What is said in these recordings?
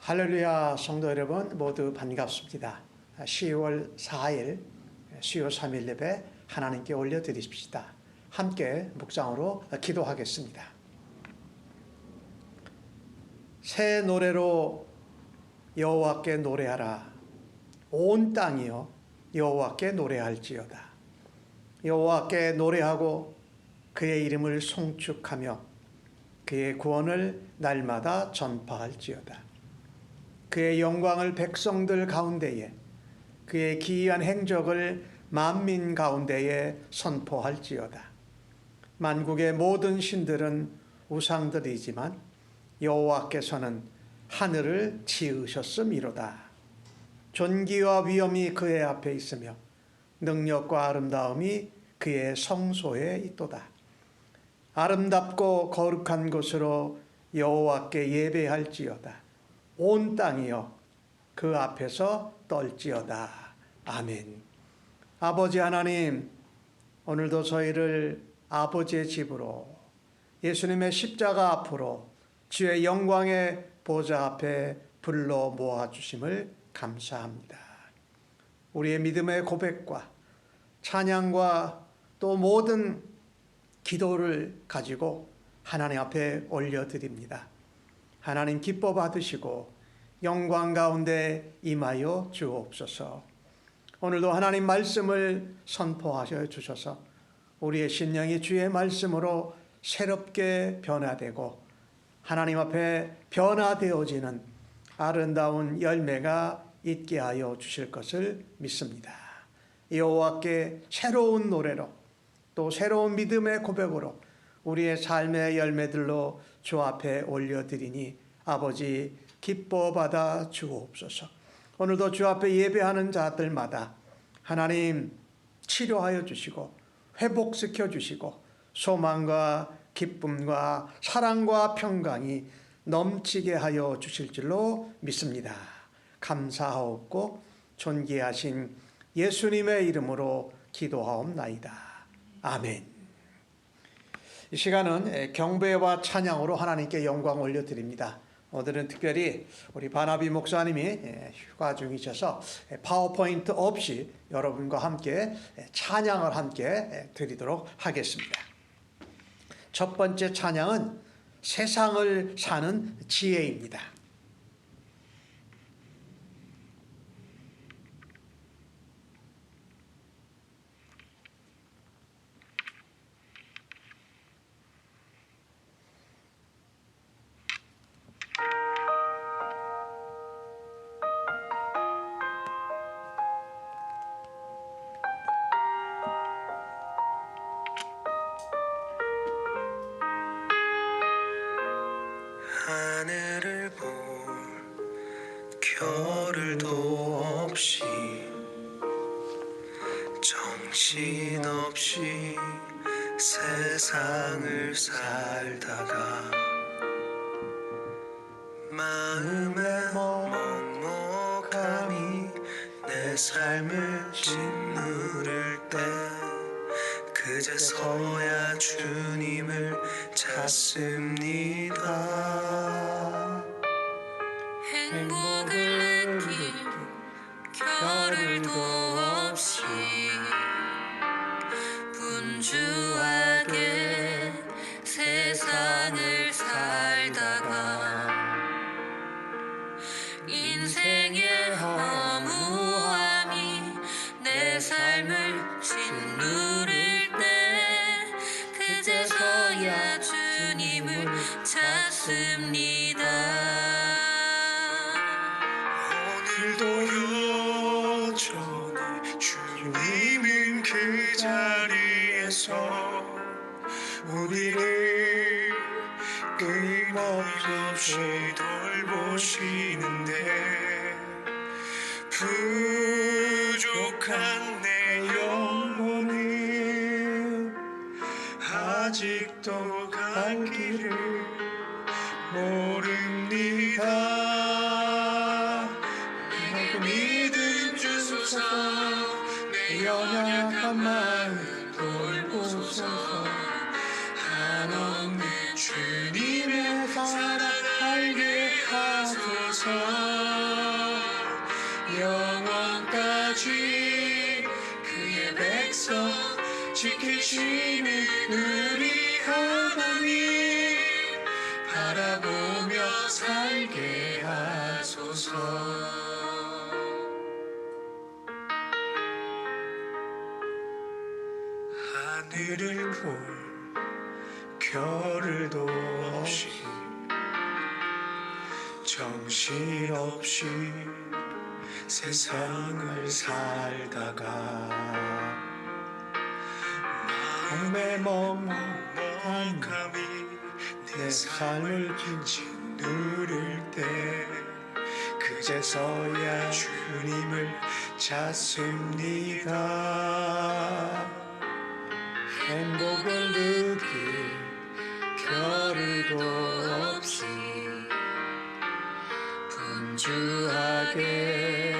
할렐루야 성도 여러분 모두 반갑습니다. 10월 4일 수요 3일 예배 하나님께 올려드리십시다. 함께 묵상으로 기도하겠습니다. 새 노래로 여호와께 노래하라. 온 땅이여 여호와께 노래할지어다. 여호와께 노래하고 그의 이름을 송축하며 그의 구원을 날마다 전파할지어다. 그의 영광을 백성들 가운데에 그의 기이한 행적을 만민 가운데에 선포할지어다. 만국의 모든 신들은 우상들이지만 여호와께서는 하늘을 지으셨음이로다. 존귀와 위엄이 그의 앞에 있으며 능력과 아름다움이 그의 성소에 있도다. 아름답고 거룩한 곳으로 여호와께 예배할지어다. 온 땅이여 그 앞에서 떨지어다. 아멘. 아버지 하나님, 오늘도 저희를 아버지의 집으로 예수님의 십자가 앞으로 주의 영광의 보좌 앞에 불러 모아주심을 감사합니다. 우리의 믿음의 고백과 찬양과 또 모든 기도를 가지고 하나님 앞에 올려드립니다. 하나님 기뻐 받으시고 영광 가운데 임하여 주옵소서. 오늘도 하나님 말씀을 선포하셔 주셔서 우리의 심령이 주의 말씀으로 새롭게 변화되고 하나님 앞에 변화되어지는 아름다운 열매가 있게 하여 주실 것을 믿습니다. 여호와께 새로운 노래로 또 새로운 믿음의 고백으로 우리의 삶의 열매들로 주 앞에 올려드리니 아버지 기뻐 받아 주옵소서. 오늘도 주 앞에 예배하는 자들마다 하나님 치료하여 주시고 회복시켜 주시고 소망과 기쁨과 사랑과 평강이 넘치게 하여 주실 줄로 믿습니다. 감사하옵고 존귀하신 예수님의 이름으로 기도하옵나이다. 아멘. 이 시간은 경배와 찬양으로 하나님께 영광 올려드립니다. 오늘은 특별히 우리 바나비 목사님이 휴가 중이셔서 파워포인트 없이 여러분과 함께 찬양을 함께 드리도록 하겠습니다. 첫 번째 찬양은 세상을 사는 지혜입니다. 하늘을 볼 겨를도 없이 정신없이 세상을 살다가 마음의 먹먹함이 내 삶을 짓누를 때 그제서야 주님을 찾습니다. 행복을 느낀 겨를도 없이 분주하게 세상을 살다가 인생의 허무함이 내 삶을 짓누를 때 그제서야 주님을 찾습니다. 오늘도 여전히 주님은 그 자리에서 우리를 끊임없이 돌보시는데 부족한 내 영혼은 아직도 갈 길을 모릅니다. 내게 믿음 주소서. 내 연약한 마음 돌보소서. 한없는 주님의 사랑 알게 하소서. 주소서 영원까지 그의 백성 지키시는 우리 하나님 바라보며 살게 하소서. 하늘을 볼 겨를도 없이 정신없이 세상을 살다가 마음에 먹먹함이 내 삶을 짓누를 때 그제서야 주님을 찾습니다. 행복을 느낄 겨를도 없이 분주하게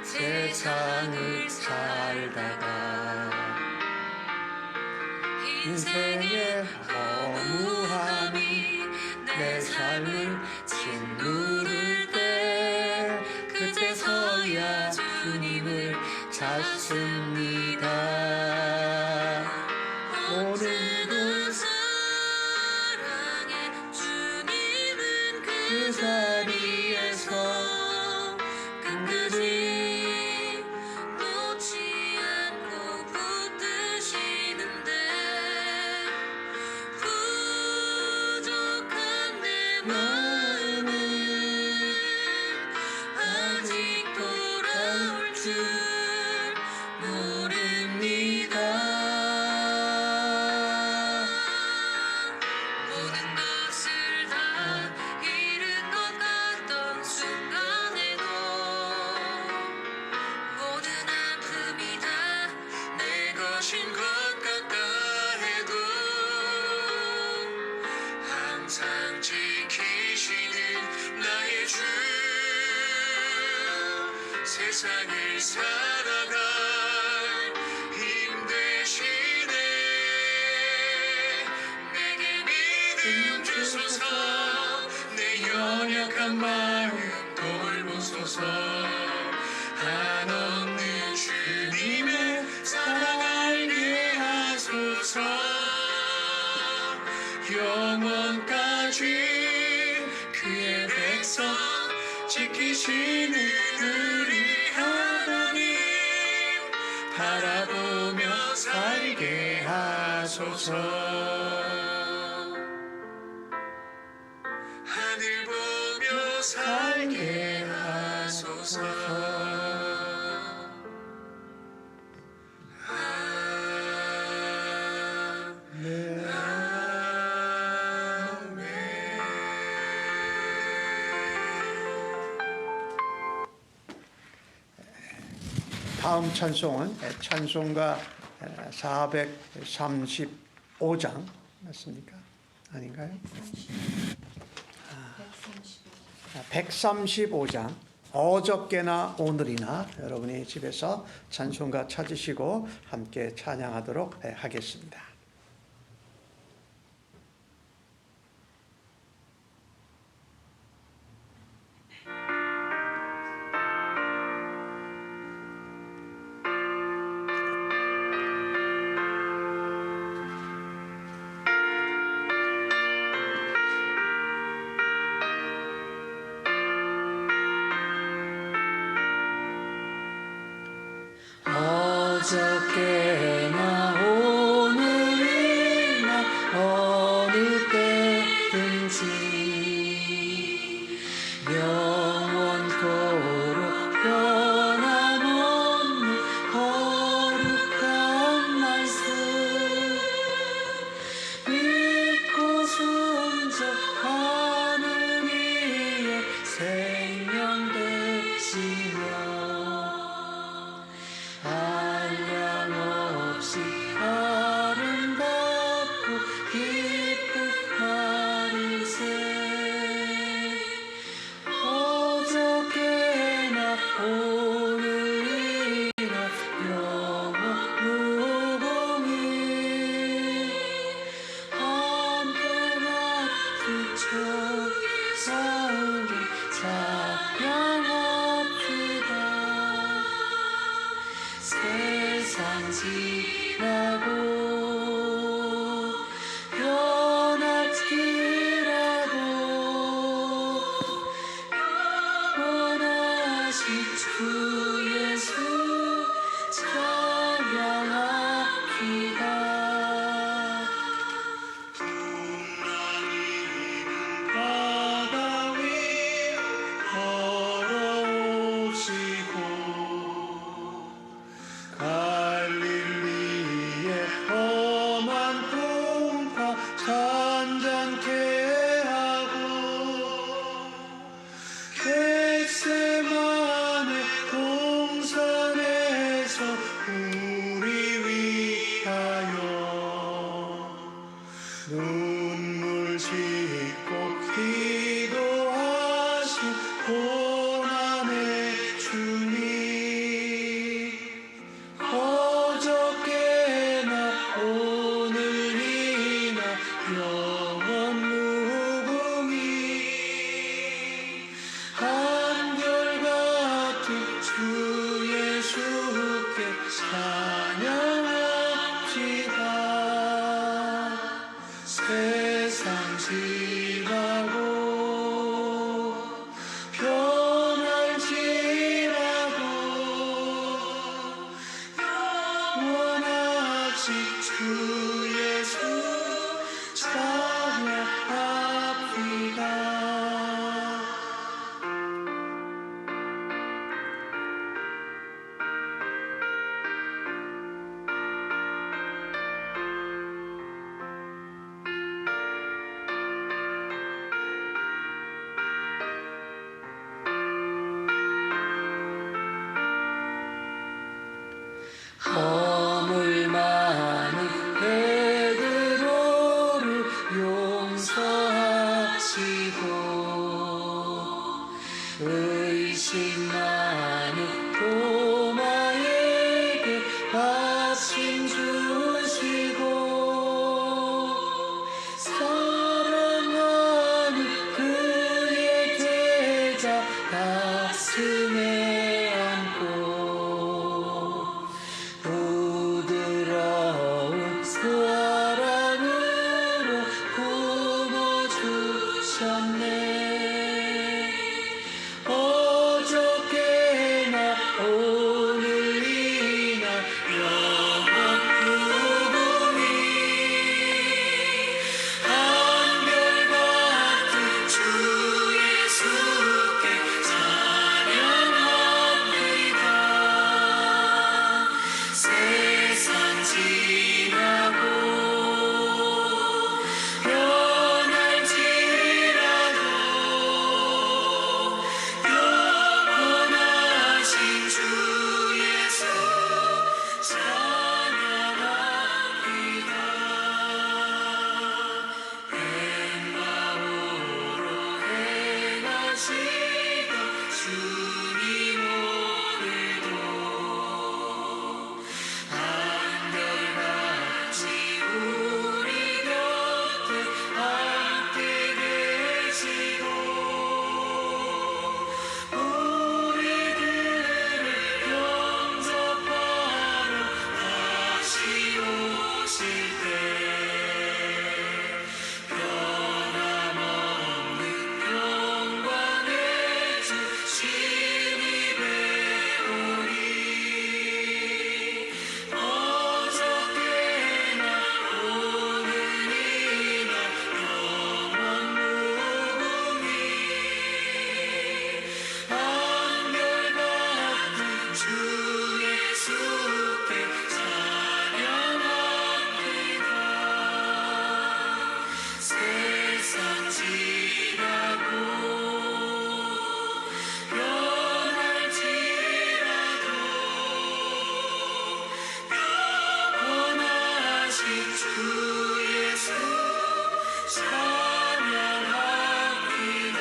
세상을 살다가 인생의 허무함이 내 삶을 짓누를 때 그때서야 주님을 찾습니다. 오늘도 사랑해 주님은 그 자리에서 끝까지 놓지 않고 붙드시는데 부족한 내 마음은 아직 돌아올 줄 모릅니다. 모든 것을 다 잃은 것 같던 순간에도 모든 아픔이 다 내 것인 것 같다 해도 항상 지키시는 나의 주 세상을 살아갈 힘 되시네. 내게 믿음 주소서 내 연약한 마음 돌보소서. 한없는 주님의 사랑 알게 하소서. 영원까지 그의 백성 지키시는 우리 하나님 바라보며 살게 하소서. 하늘 보며 살게 하소서. 다음 찬송은 찬송가 435장 맞습니까? 아닌가요? 135장 어저께나 오늘이나 여러분이 집에서 찬송가 찾으시고 함께 찬양하도록 하겠습니다. 어저께나 오늘이나 어느 때든지 영원토록 변함없는 거룩한 말씀 믿고 순종하는 이의 생명 되시며 한량없이 아름답고 기쁜 날일세. 걸어오시고 갈릴리의 험한 풍파 잔잔케 하고 겟세마네 동산에서 우리 위하여 눈물 짓고 기도하신 고난의 주님 어저께나 오늘이나 영원 무궁히 한결같은 주 예수께 찬양합시다. 세상 지나고 변할지라도 영원하신 주 예수 찬양합시다. 허물 많은 베드로를 용서하시고 의심 많은 도마에게 받침 주시고 사랑하는 그의 제자 가슴에 안고 부드러운 사랑으로 품어주셨네. 어저께나 오늘이나 영원 무궁히 한결같은 주 예수께 찬양합니다. 세상 지나고 변할지라도 영원하신 주 예수 찬양합니다. 엠마오로 행하시던 주님 오늘도 한결같이 우리 곁에 함께 계시고 우리들을 영접하러 다시 오실 때 변함없는 영광의 주 심히 배우리. 어저께나 오늘이나 영원 무궁히 한결같은 주 예수께 찬양합니다. 세상 지나고 변할지라도 영원하신 주 예수 찬양합니다.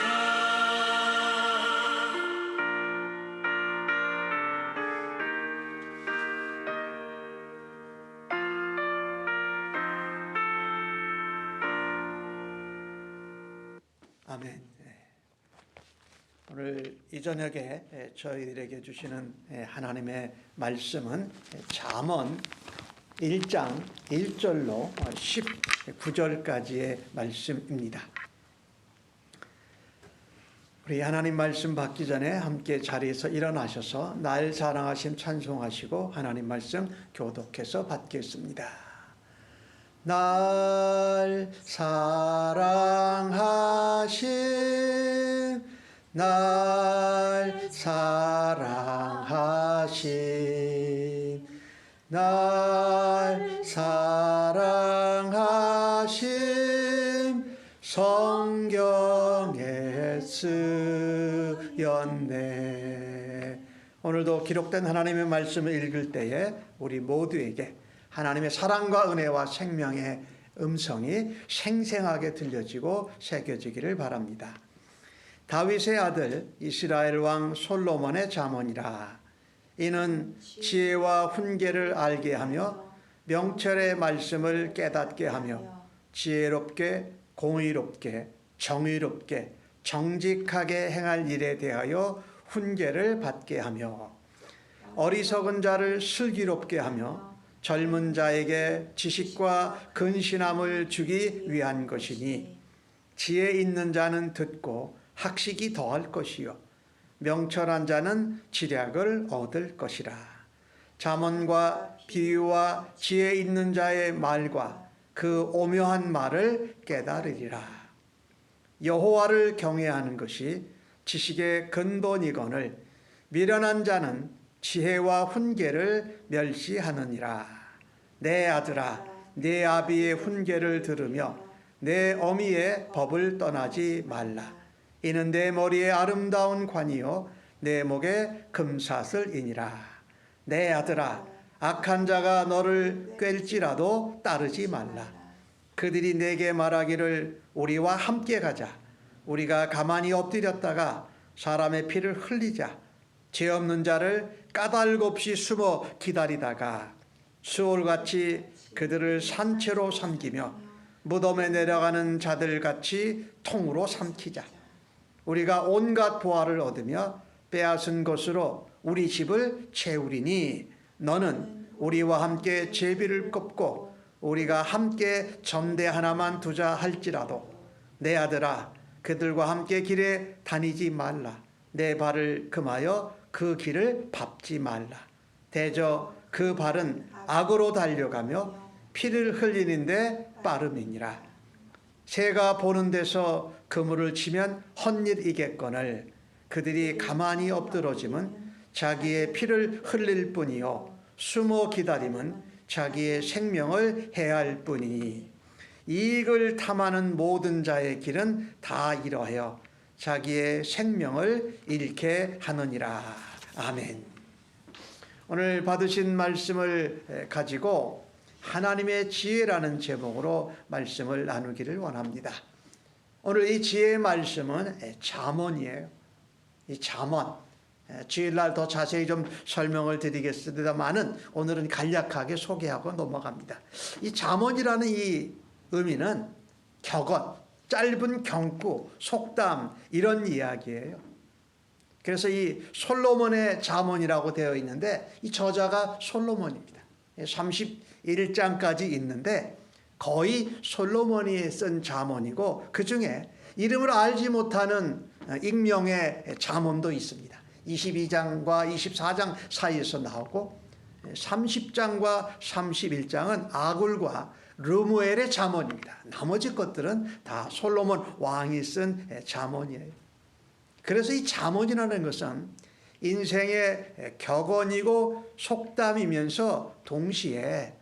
아멘. 오늘 이 저녁에 저희들에게 주시는 하나님의 말씀은 잠언 1장 1절로 19절까지의 말씀입니다. 우리 하나님 말씀 받기 전에 함께 자리에서 일어나셔서 날 사랑하심 찬송하시고 하나님 말씀 교독해서 받겠습니다. 날 사랑하심 날 사랑하신 날 사랑하신 성경에 쓰였네. 오늘도 기록된 하나님의 말씀을 읽을 때에 우리 모두에게 하나님의 사랑과 은혜와 생명의 음성이 생생하게 들려지고 새겨지기를 바랍니다. 다윗의 아들 이스라엘 왕 솔로몬의 잠언이라. 이는 지혜와 훈계를 알게 하며 명철의 말씀을 깨닫게 하며 지혜롭게 공의롭게 정의롭게 정직하게 행할 일에 대하여 훈계를 받게 하며 어리석은 자를 슬기롭게 하며 젊은 자에게 지식과 근신함을 주기 위한 것이니 지혜 있는 자는 듣고 학식이 더할 것이요 명철한 자는 지략을 얻을 것이라. 잠언과 비유와 지혜 있는 자의 말과 그 오묘한 말을 깨달으리라. 여호와를 경외하는 것이 지식의 근본이거늘 미련한 자는 지혜와 훈계를 멸시하느니라. 내 아들아, 내 아비의 훈계를 들으며 내 어미의 법을 떠나지 말라. 이는 내 머리에 아름다운 관이요 내 목에 금사슬이니라. 내 아들아, 악한 자가 너를 꿰일지라도 따르지 말라. 그들이 내게 말하기를 우리와 함께 가자. 우리가 가만히 엎드렸다가 사람의 피를 흘리자. 죄 없는 자를 까닭없이 숨어 기다리다가 수월같이 그들을 산채로 삼키며 무덤에 내려가는 자들같이 통으로 삼키자. 우리가 온갖 보화를 얻으며 빼앗은 것으로 우리 집을 채우리니 너는 우리와 함께 제비를 꼽고 우리가 함께 전대 하나만 두자 할지라도 내 아들아, 그들과 함께 길에 다니지 말라. 내 발을 금하여 그 길을 밟지 말라. 대저 그 발은 악으로 달려가며 피를 흘리는데 빠름이니라. 새가 보는 데서 그물을 치면 헛일이겠거늘 그들이 가만히 엎드러짐은 자기의 피를 흘릴 뿐이요 숨어 기다림은 자기의 생명을 해할 뿐이니 이익을 탐하는 모든 자의 길은 다 이러하여 자기의 생명을 잃게 하느니라. 아멘. 오늘 받으신 말씀을 가지고 하나님의 지혜라는 제목으로 말씀을 나누기를 원합니다. 오늘 이 지혜의 말씀은 잠언이에요. 이 잠언. 주일날 더 자세히 좀 설명을 드리겠습니다만은 오늘은 간략하게 소개하고 넘어갑니다. 이 잠언이라는 이 의미는 격언, 짧은 경구, 속담 이런 이야기예요. 그래서 이 솔로몬의 잠언이라고 되어 있는데 이 저자가 솔로몬입니다. 31장까지 있는데 거의 솔로몬이 쓴 잠언이고 그중에 이름을 알지 못하는 익명의 잠언도 있습니다. 22장과 24장 사이에서 나오고 30장과 31장은 아굴과 르무엘의 잠언입니다. 나머지 것들은 다 솔로몬 왕이 쓴 잠언이에요. 그래서 이 잠언이라는 것은 인생의 격언이고 속담이면서 동시에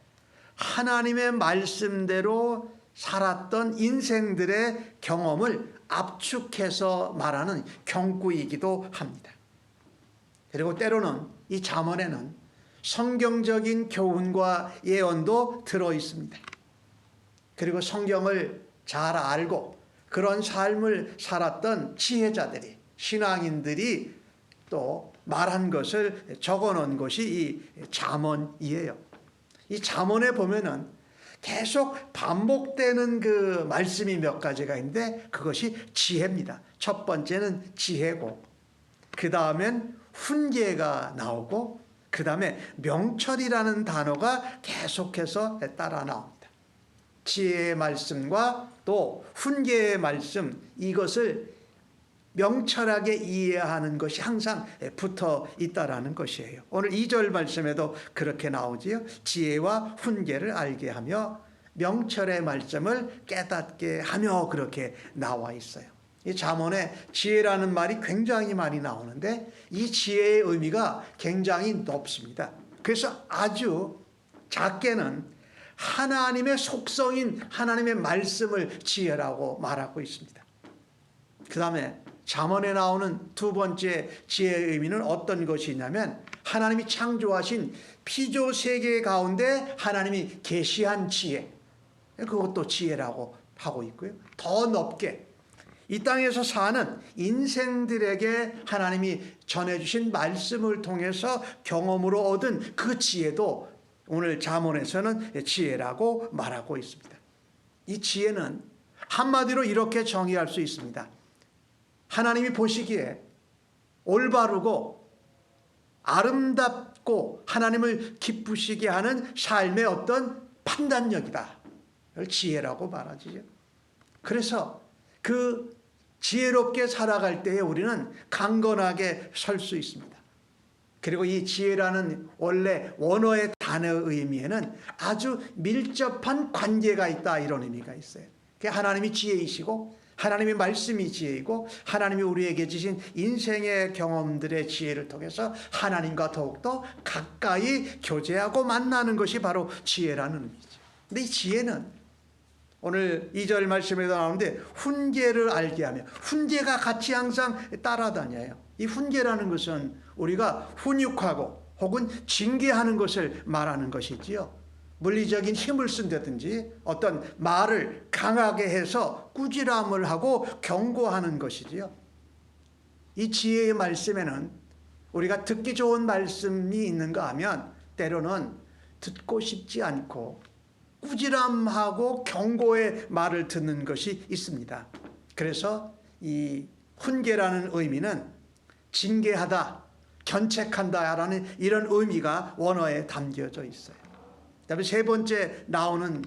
하나님의 말씀대로 살았던 인생들의 경험을 압축해서 말하는 경구이기도 합니다. 그리고 때로는 이 잠언에는 성경적인 교훈과 예언도 들어 있습니다. 그리고 성경을 잘 알고 그런 삶을 살았던 지혜자들이 신앙인들이 또 말한 것을 적어놓은 것이 이 잠언이에요. 이 잠언에 보면은 계속 반복되는 그 말씀이 몇 가지가 있는데 그것이 지혜입니다. 첫 번째는 지혜고 그 다음엔 훈계가 나오고 그 다음에 명철이라는 단어가 계속해서 따라 나옵니다. 지혜의 말씀과 또 훈계의 말씀 이것을 명철하게 이해하는 것이 항상 붙어 있다라는 것이에요. 오늘 2절 말씀에도 그렇게 나오지요. 지혜와 훈계를 알게 하며 명철의 말씀을 깨닫게 하며 그렇게 나와 있어요. 이 잠언에 지혜라는 말이 굉장히 많이 나오는데 이 지혜의 의미가 굉장히 높습니다. 그래서 아주 작게는 하나님의 속성인 하나님의 말씀을 지혜라고 말하고 있습니다. 그 다음에 잠언에 나오는 두 번째 지혜의 의미는 어떤 것이냐면 하나님이 창조하신 피조 세계 가운데 하나님이 계시한 지혜, 그것도 지혜라고 하고 있고요. 더 높게 이 땅에서 사는 인생들에게 하나님이 전해주신 말씀을 통해서 경험으로 얻은 그 지혜도 오늘 잠언에서는 지혜라고 말하고 있습니다. 이 지혜는 한마디로 이렇게 정의할 수 있습니다. 하나님이 보시기에 올바르고 아름답고 하나님을 기쁘시게 하는 삶의 어떤 판단력이다. 이걸 지혜라고 말하죠. 그래서 그 지혜롭게 살아갈 때에 우리는 강건하게 설 수 있습니다. 그리고 이 지혜라는 원래 원어의 단어의 의미에는 아주 밀접한 관계가 있다, 이런 의미가 있어요. 하나님이 지혜이시고 하나님의 말씀이 지혜이고 하나님이 우리에게 주신 인생의 경험들의 지혜를 통해서 하나님과 더욱더 가까이 교제하고 만나는 것이 바로 지혜라는 의미죠. 근데 이 지혜는 오늘 2절 말씀에도 나오는데 훈계를 알게 하며, 훈계가 같이 항상 따라다녀요. 이 훈계라는 것은 우리가 훈육하고 혹은 징계하는 것을 말하는 것이지요. 물리적인 힘을 쓴다든지 어떤 말을 강하게 해서 꾸지람을 하고 경고하는 것이지요. 이 지혜의 말씀에는 우리가 듣기 좋은 말씀이 있는가 하면 때로는 듣고 싶지 않고 꾸지람하고 경고의 말을 듣는 것이 있습니다. 그래서 이 훈계라는 의미는 징계하다, 견책한다라는 이런 의미가 원어에 담겨져 있어요. 그다음에 세 번째 나오는,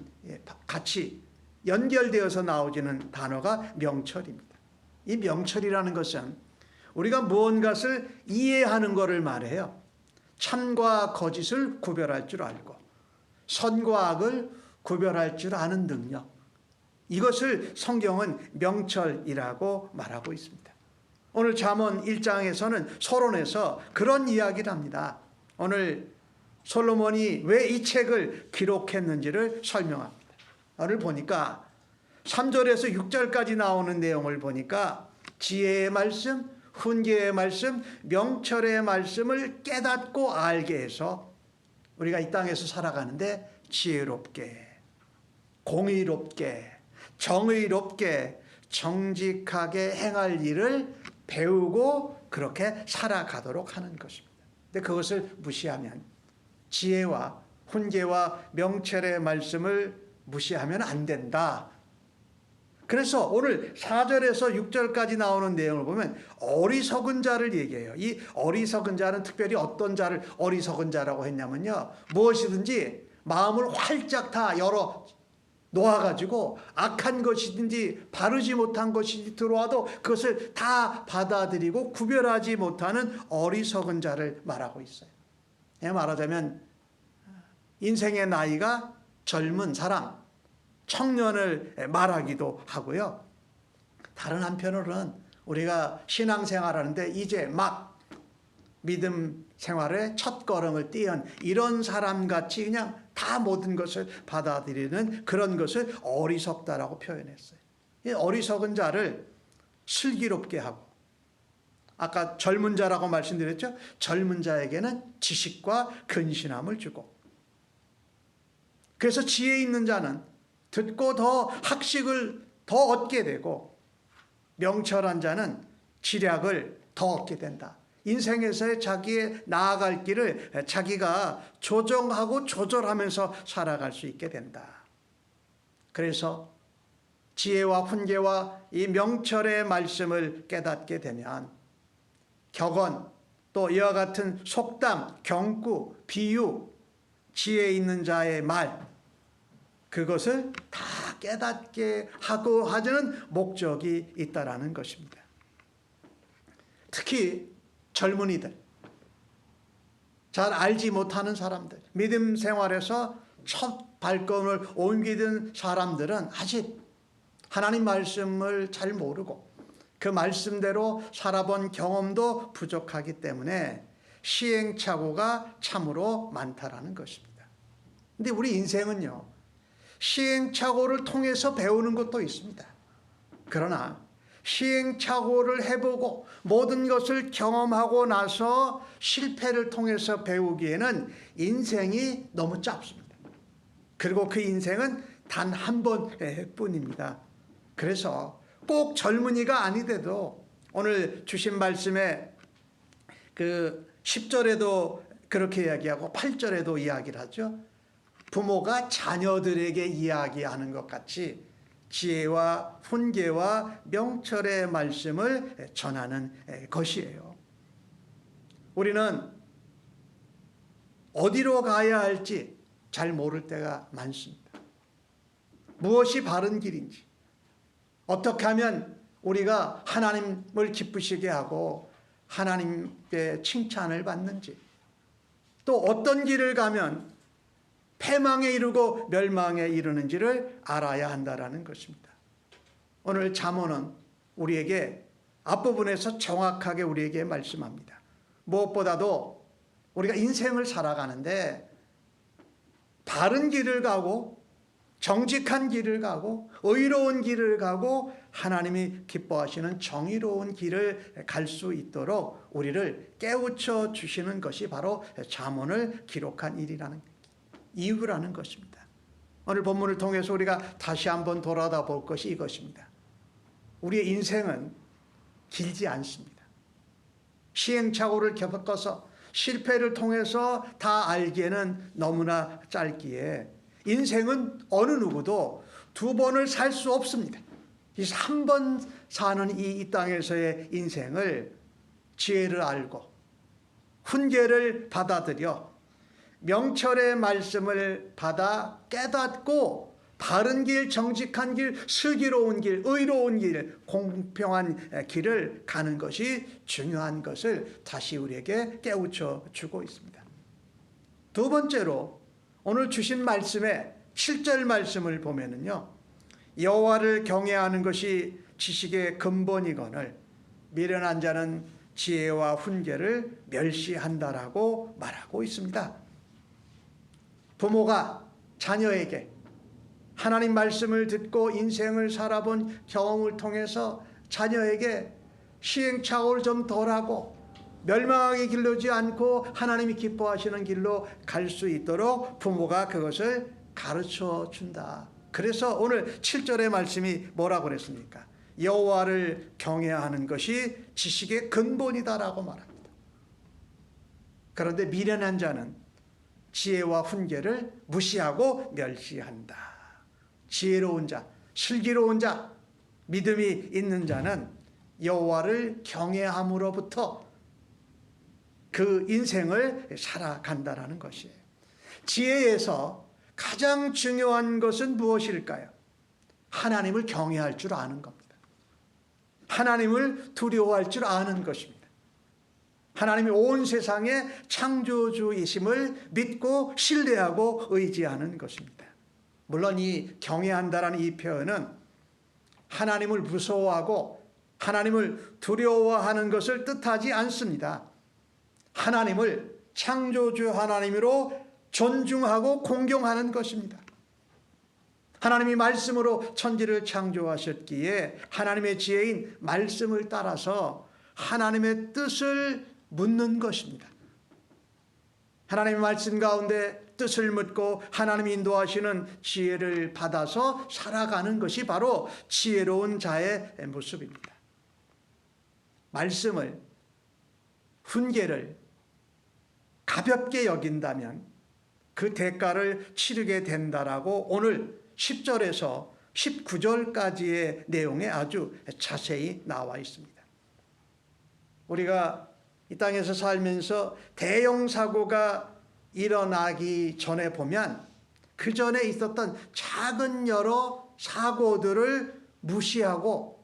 같이 연결되어서 나오지는 단어가 명철입니다. 이 명철이라는 것은 우리가 무언가를 이해하는 것을 말해요. 참과 거짓을 구별할 줄 알고 선과 악을 구별할 줄 아는 능력, 이것을 성경은 명철이라고 말하고 있습니다. 오늘 잠언 1장에서는 서론에서 그런 이야기를 합니다. 오늘 솔로몬이 왜 이 책을 기록했는지를 설명합니다. 오늘 보니까 3절에서 6절까지 나오는 내용을 보니까 지혜의 말씀, 훈계의 말씀, 명철의 말씀을 깨닫고 알게 해서 우리가 이 땅에서 살아가는데 지혜롭게, 공의롭게, 정의롭게, 정직하게 행할 일을 배우고 그렇게 살아가도록 하는 것입니다. 근데 그것을 무시하면, 지혜와 훈계와 명철의 말씀을 무시하면 안 된다. 그래서 오늘 4절에서 6절까지 나오는 내용을 보면 어리석은 자를 얘기해요. 이 어리석은 자는 특별히 어떤 자를 어리석은 자라고 했냐면요, 무엇이든지 마음을 활짝 다 열어 놓아가지고 악한 것이든지 바르지 못한 것이 들어와도 그것을 다 받아들이고 구별하지 못하는 어리석은 자를 말하고 있어요. 말하자면 인생의 나이가 젊은 사람, 청년을 말하기도 하고요. 다른 한편으로는 우리가 신앙생활하는데 이제 막 믿음 생활의 첫 걸음을 띄운 이런 사람같이 그냥 다 모든 것을 받아들이는 그런 것을 어리석다라고 표현했어요. 이 어리석은 자를 슬기롭게 하고, 아까 젊은 자라고 말씀드렸죠. 젊은 자에게는 지식과 근신함을 주고, 그래서 지혜 있는 자는 듣고 더 학식을 더 얻게 되고, 명철한 자는 지략을 더 얻게 된다. 인생에서의 자기의 나아갈 길을 자기가 조정하고 조절하면서 살아갈 수 있게 된다. 그래서 지혜와 훈계와 이 명철의 말씀을 깨닫게 되면 격언, 또 이와 같은 속담, 경구, 비유, 지혜 있는 자의 말, 그것을 다 깨닫게 하고 하자는 목적이 있다라는 것입니다. 특히 젊은이들, 잘 알지 못하는 사람들, 믿음 생활에서 첫 발걸음을 옮기던 사람들은 아직 하나님 말씀을 잘 모르고 그 말씀대로 살아본 경험도 부족하기 때문에 시행착오가 참으로 많다라는 것입니다. 근데 우리 인생은요, 시행착오를 통해서 배우는 것도 있습니다. 그러나 시행착오를 해보고 모든 것을 경험하고 나서 실패를 통해서 배우기에는 인생이 너무 짧습니다. 그리고 그 인생은 단 한 번뿐입니다. 그래서 꼭 젊은이가 아니돼도 오늘 주신 말씀에 그 10절에도 그렇게 이야기하고 8절에도 이야기를 하죠. 부모가 자녀들에게 이야기하는 것 같이 지혜와 훈계와 명철의 말씀을 전하는 것이에요. 우리는 어디로 가야 할지 잘 모를 때가 많습니다. 무엇이 바른 길인지, 어떻게 하면 우리가 하나님을 기쁘시게 하고 하나님의 칭찬을 받는지, 또 어떤 길을 가면 패망에 이르고 멸망에 이르는지를 알아야 한다라는 것입니다. 오늘 잠언은 우리에게 앞부분에서 정확하게 우리에게 말씀합니다. 무엇보다도 우리가 인생을 살아가는데 바른 길을 가고 정직한 길을 가고 의로운 길을 가고 하나님이 기뻐하시는 정의로운 길을 갈 수 있도록 우리를 깨우쳐 주시는 것이 바로 잠언을 기록한 일이라는 이유라는 것입니다. 오늘 본문을 통해서 우리가 다시 한번 돌아다 볼 것이 이것입니다. 우리의 인생은 길지 않습니다. 시행착오를 겪어서 실패를 통해서 다 알기에는 너무나 짧기에 인생은 어느 누구도 두 번을 살 수 없습니다. 한 번 사는 이 땅에서의 인생을 지혜를 알고 훈계를 받아들여 명철의 말씀을 받아 깨닫고 바른 길, 정직한 길, 슬기로운 길, 의로운 길, 공평한 길을 가는 것이 중요한 것을 다시 우리에게 깨우쳐 주고 있습니다. 두 번째로 오늘 주신 말씀의 7절 말씀을 보면은요, 여호와를 경외하는 것이 지식의 근본이거늘 미련한 자는 지혜와 훈계를 멸시한다라고 말하고 있습니다. 부모가 자녀에게 하나님 말씀을 듣고 인생을 살아본 경험을 통해서 자녀에게 시행착오를 좀 덜하고 멸망하게 길르지 않고 하나님이 기뻐하시는 길로 갈 수 있도록 부모가 그것을 가르쳐 준다. 그래서 오늘 7절의 말씀이 뭐라고 그랬습니까? 여호와를 경외하는 것이 지식의 근본이다라고 말합니다. 그런데 미련한 자는 지혜와 훈계를 무시하고 멸시한다. 지혜로운 자, 슬기로운 자, 믿음이 있는 자는 여호와를 경외함으로부터 그 인생을 살아간다라는 것이에요. 지혜에서 가장 중요한 것은 무엇일까요? 하나님을 경외할 줄 아는 겁니다. 하나님을 두려워할 줄 아는 것입니다. 하나님이 온 세상의 창조주이심을 믿고 신뢰하고 의지하는 것입니다. 물론 이 경외한다라는 이 표현은 하나님을 무서워하고 하나님을 두려워하는 것을 뜻하지 않습니다. 하나님을 창조주 하나님으로 존중하고 공경하는 것입니다. 하나님이 말씀으로 천지를 창조하셨기에 하나님의 지혜인 말씀을 따라서 하나님의 뜻을 묻는 것입니다. 하나님의 말씀 가운데 뜻을 묻고 하나님이 인도하시는 지혜를 받아서 살아가는 것이 바로 지혜로운 자의 모습입니다. 말씀을, 훈계를 가볍게 여긴다면 그 대가를 치르게 된다라고 오늘 10절에서 19절까지의 내용에 아주 자세히 나와 있습니다. 우리가 이 땅에서 살면서 대형 사고가 일어나기 전에 보면 그 전에 있었던 작은 여러 사고들을 무시하고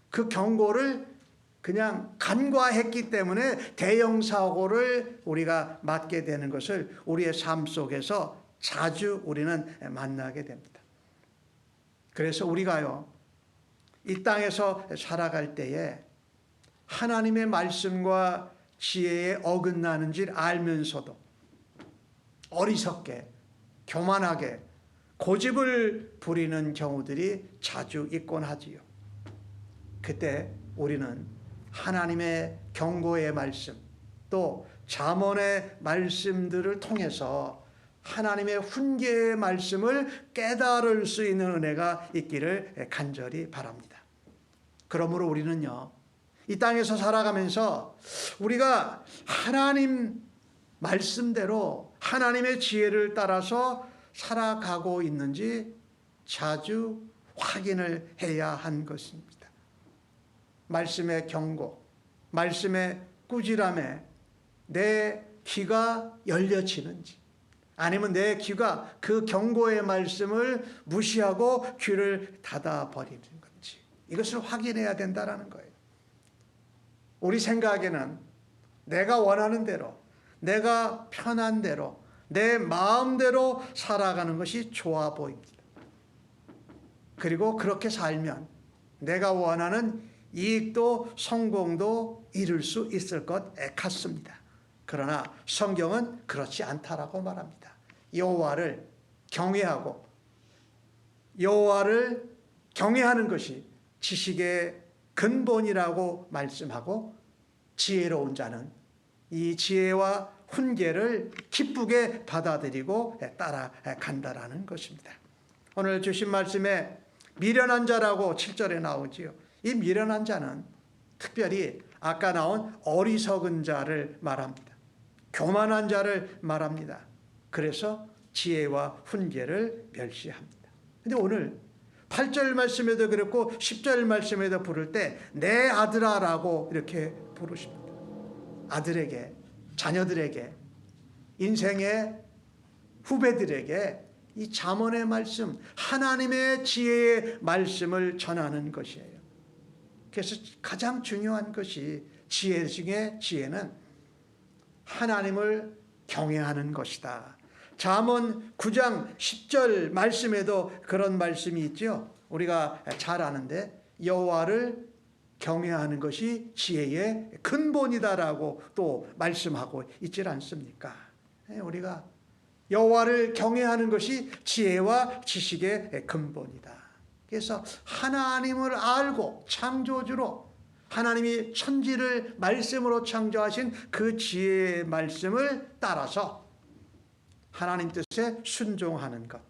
그 경고를 그냥 간과했기 때문에 대형 사고를 우리가 맞게 되는 것을 우리의 삶 속에서 자주 우리는 만나게 됩니다. 그래서 우리가요, 이 땅에서 살아갈 때에 하나님의 말씀과 지혜에 어긋나는 줄 알면서도 어리석게, 교만하게, 고집을 부리는 경우들이 자주 있곤 하지요. 그때 우리는 하나님의 경고의 말씀, 또 잠언의 말씀들을 통해서 하나님의 훈계의 말씀을 깨달을 수 있는 은혜가 있기를 간절히 바랍니다. 그러므로 우리는요, 이 땅에서 살아가면서 우리가 하나님 말씀대로 하나님의 지혜를 따라서 살아가고 있는지 자주 확인을 해야 한 것입니다. 말씀의 경고, 말씀의 꾸지람에 내 귀가 열려지는지, 아니면 내 귀가 그 경고의 말씀을 무시하고 귀를 닫아버리는 건지, 이것을 확인해야 된다는 거예요. 우리 생각에는 내가 원하는 대로, 내가 편한 대로, 내 마음대로 살아가는 것이 좋아 보입니다. 그리고 그렇게 살면 내가 원하는 이익도 성공도 이룰 수 있을 것 같습니다. 그러나 성경은 그렇지 않다라고 말합니다. 여호와를 경외하고 여호와를 경외하는 것이 지식의 근본이라고 말씀하고, 지혜로운 자는 이 지혜와 훈계를 기쁘게 받아들이고 따라간다라는 것입니다. 오늘 주신 말씀에 미련한 자라고 7절에 나오지요. 이 미련한 자는 특별히 아까 나온 어리석은 자를 말합니다. 교만한 자를 말합니다. 그래서 지혜와 훈계를 멸시합니다. 근데 오늘 8절 말씀에도 그렇고 10절 말씀에도 부를 때 내 아들아라고 이렇게 부르십니다. 아들에게, 자녀들에게, 인생의 후배들에게 이 잠언의 말씀, 하나님의 지혜의 말씀을 전하는 것이에요. 그래서 가장 중요한 것이, 지혜 중에 지혜는 하나님을 경외하는 것이다. 잠언 9장 10절 말씀에도 그런 말씀이 있죠. 우리가 잘 아는데 여호와를 경외하는 것이 지혜의 근본이다라고 또 말씀하고 있지 않습니까? 우리가 여호와를 경외하는 것이 지혜와 지식의 근본이다. 그래서 하나님을 알고 창조주로 하나님이 천지를 말씀으로 창조하신 그 지혜의 말씀을 따라서 하나님 뜻에 순종하는 것,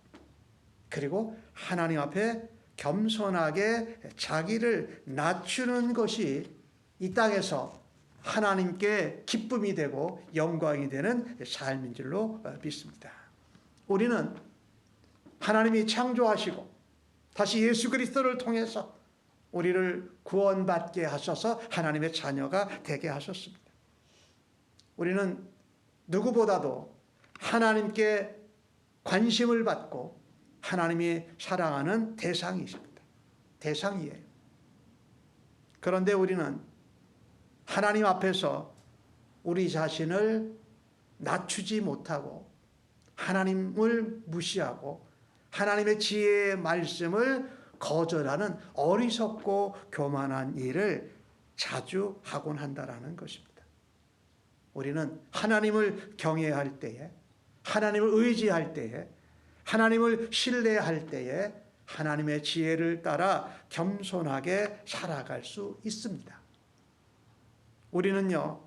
그리고 하나님 앞에 겸손하게 자기를 낮추는 것이 이 땅에서 하나님께 기쁨이 되고 영광이 되는 삶인 줄로 믿습니다. 우리는 하나님이 창조하시고 다시 예수 그리스도를 통해서 우리를 구원받게 하셔서 하나님의 자녀가 되게 하셨습니다. 우리는 누구보다도 하나님께 관심을 받고 하나님이 사랑하는 대상이십니다. 대상이에요. 그런데 우리는 하나님 앞에서 우리 자신을 낮추지 못하고 하나님을 무시하고 하나님의 지혜의 말씀을 거절하는 어리석고 교만한 일을 자주 하곤 한다라는 것입니다. 우리는 하나님을 경외할 때에, 하나님을 의지할 때에, 하나님을 신뢰할 때에 하나님의 지혜를 따라 겸손하게 살아갈 수 있습니다. 우리는요,